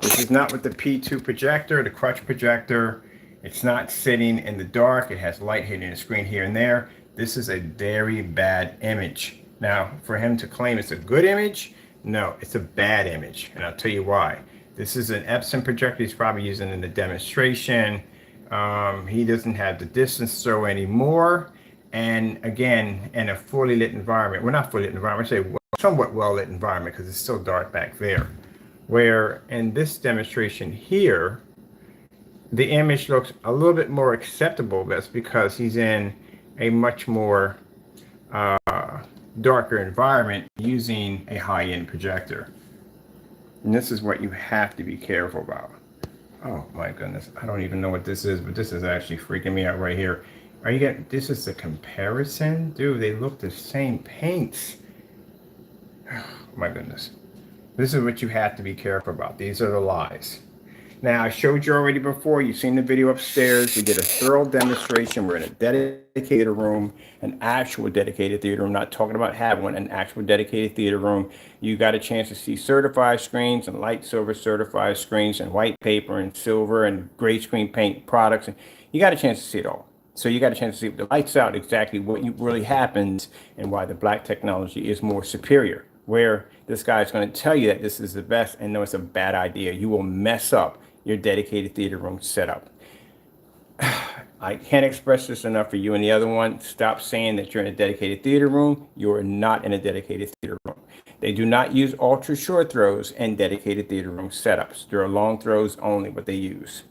This is not with the P2 projector, the crutch projector. It's not sitting in the dark. It has light hitting the screen here and there. This is a very bad image. Now, for him to claim it's a good image, no, it's a bad image. And I'll tell you why. This is an Epson projector he's probably using in the demonstration. He doesn't have the distance throw anymore. And again, in a fully lit environment, well, not fully lit environment, I say somewhat well lit environment because it's still dark back there. Where in this demonstration here, the image looks a little bit more acceptable. That's because he's in a much more darker environment using a high-end projector. And this is what you have to be careful about. Oh my goodness, I don't even know what this is, but this is actually freaking me out right here. Are you getting, this is the comparison? Dude, they look the same paints. Oh my goodness. This is what you have to be careful about. These are the lies. Now, I showed you already before. You've seen the video upstairs. We did a thorough demonstration. We're in a dedicated room, an actual dedicated theater room. Not talking about having one, an actual dedicated theater room. You got a chance to see certified screens and light silver certified screens and white paper and silver and gray screen paint products. And you got a chance to see it all. So you got a chance to see with the lights out exactly what really happens and why the black technology is more superior. Where this guy is going to tell you that this is the best and no, it's a bad idea. You will mess up your dedicated theater room setup. I can't express this enough for you and the other one. Stop saying that you're in a dedicated theater room. You are not in a dedicated theater room. They do not use ultra short throws and dedicated theater room setups. There are long throws only what they use.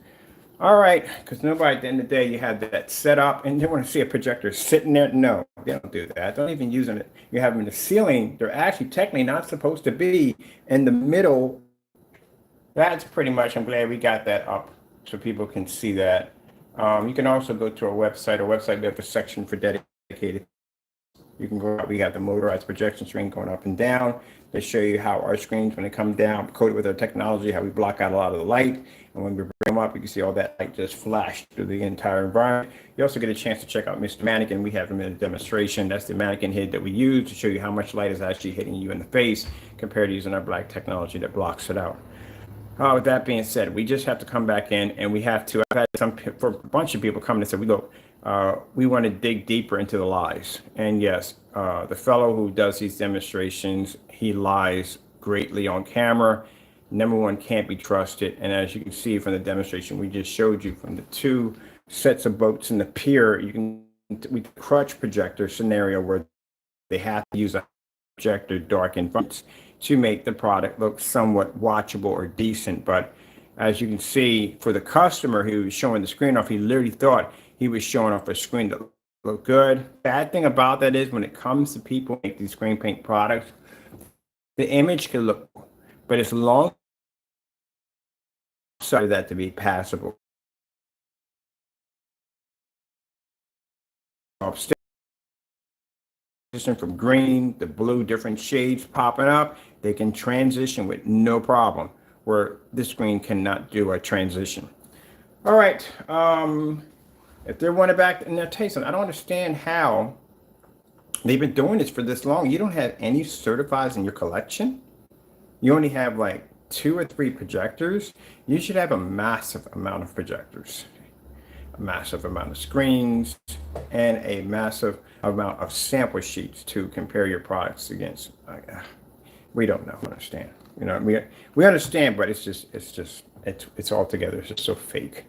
All right, because nobody at the end of the day, you have that set up and they want to see a projector sitting there. No, they don't do that. Don't even use them. You have them in the ceiling. They're actually technically not supposed to be in the middle. That's pretty much, I'm glad we got that up so people can see that. You can also go to our website. Our website, we have a section for dedicated. You can go out, we got the motorized projection screen going up and down. They show you how our screens, when they come down, coated with our technology, how we block out a lot of the light. And when we bring them up, you can see all that light just flash through the entire environment. You also get a chance to check out Mr. Mannequin. We have him in a demonstration. That's the mannequin head that we use to show you how much light is actually hitting you in the face compared to using our black technology that blocks it out. With that being said, we just have to come back in and we have to, I've had for a bunch of people coming and said, we want to dig deeper into the lies. And yes, the fellow who does these demonstrations, he lies greatly on camera. Number one, can't be trusted. And as you can see from the demonstration we just showed you, from the two sets of boats in the pier, we crutch projector scenario where they have to use a projector dark environments to make the product look somewhat watchable or decent. But as you can see, for the customer who was showing the screen off, he literally thought he was showing off a screen that looked good. Bad thing about that is when it comes to people who make these screen paint products, the image can look, but it's long for that to be passable. From green to blue, different shades popping up, they can transition with no problem, where this screen cannot do a transition. All right, if they want it back, and I'll tell you something, I don't understand how they've been doing this for this long. You don't have any certifieds in your collection. You only have like 2 or 3 projectors. You should have a massive amount of projectors, a massive amount of screens, and a massive amount of sample sheets to compare your products against. We don't know, understand. You know, we understand, but it's all together. It's just so fake.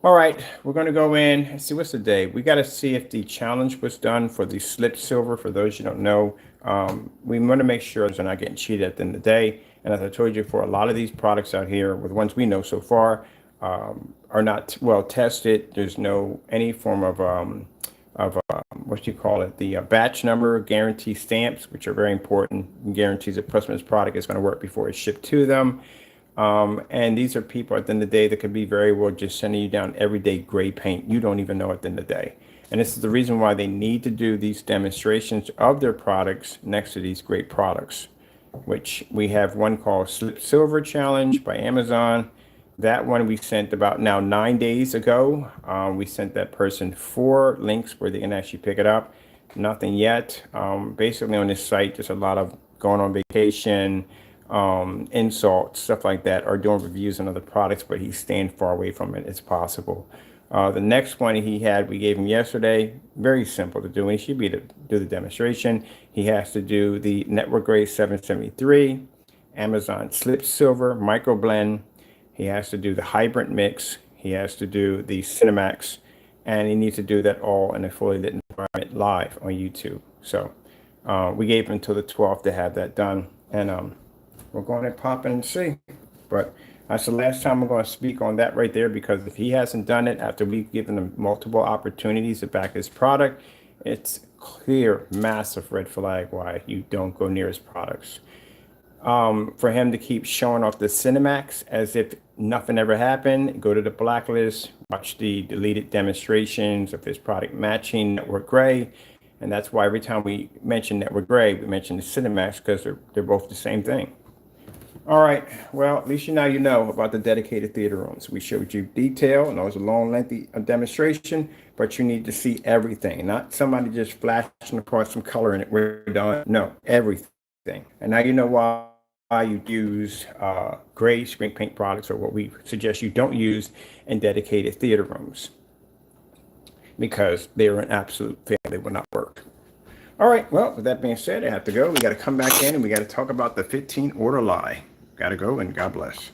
All right, we're going to go in and see what's the day. We got to see if the challenge was done for the slip silver. For those you don't know, We want to make sure they're not getting cheated at the end of the day. And as I told you, for a lot of these products out here, with the ones we know so far, are not well tested. There's no any form of what you call it, the batch number guarantee stamps, which are very important. Guarantees a customer's product is going to work before it's shipped to them. And these are people at the end of the day that could be very well just sending you down everyday gray paint. You don't even know at the end of the day. And this is the reason why they need to do these demonstrations of their products next to these great products, which we have one called Slip Silver Challenge by Amazon. That one we sent about now 9 days ago. We sent that person 4 links where they can actually pick it up. Nothing yet. Basically on this site, there's a lot of going on vacation, insults, stuff like that, or doing reviews on other products, but he's staying far away from it as possible. The next one we gave him yesterday, very simple to do, and he should be to do the demonstration. He has to do the Network Grade 773, Amazon Slip Silver Micro Blend. He has to do the Hybrid Mix. He has to do the Cinemax, and he needs to do that all in a fully lit environment live on YouTube. So we gave him until the 12th to have that done, and we're going to pop in and see. But that's the last time I'm going to speak on that right there, because if he hasn't done it after we've given him multiple opportunities to back his product, it's clear, massive red flag why you don't go near his products. For him to keep showing off the Cinemax as if nothing ever happened, go to the blacklist, watch the deleted demonstrations of his product matching Network Gray. And that's why every time we mention Network Gray, we mention the Cinemax, because they're both the same thing. All right, well, at least now you know about the dedicated theater rooms. We showed you detail, and it was a long, lengthy demonstration, but you need to see everything, not somebody just flashing across some color in it. We're done. No, everything. And now you know why you use gray screen paint products, or what we suggest you don't use in dedicated theater rooms, because they are an absolute fail. They will not work. All right, well, with that being said, I have to go. We got to come back in and we got to talk about the 15 order lie. Got to go, and God bless.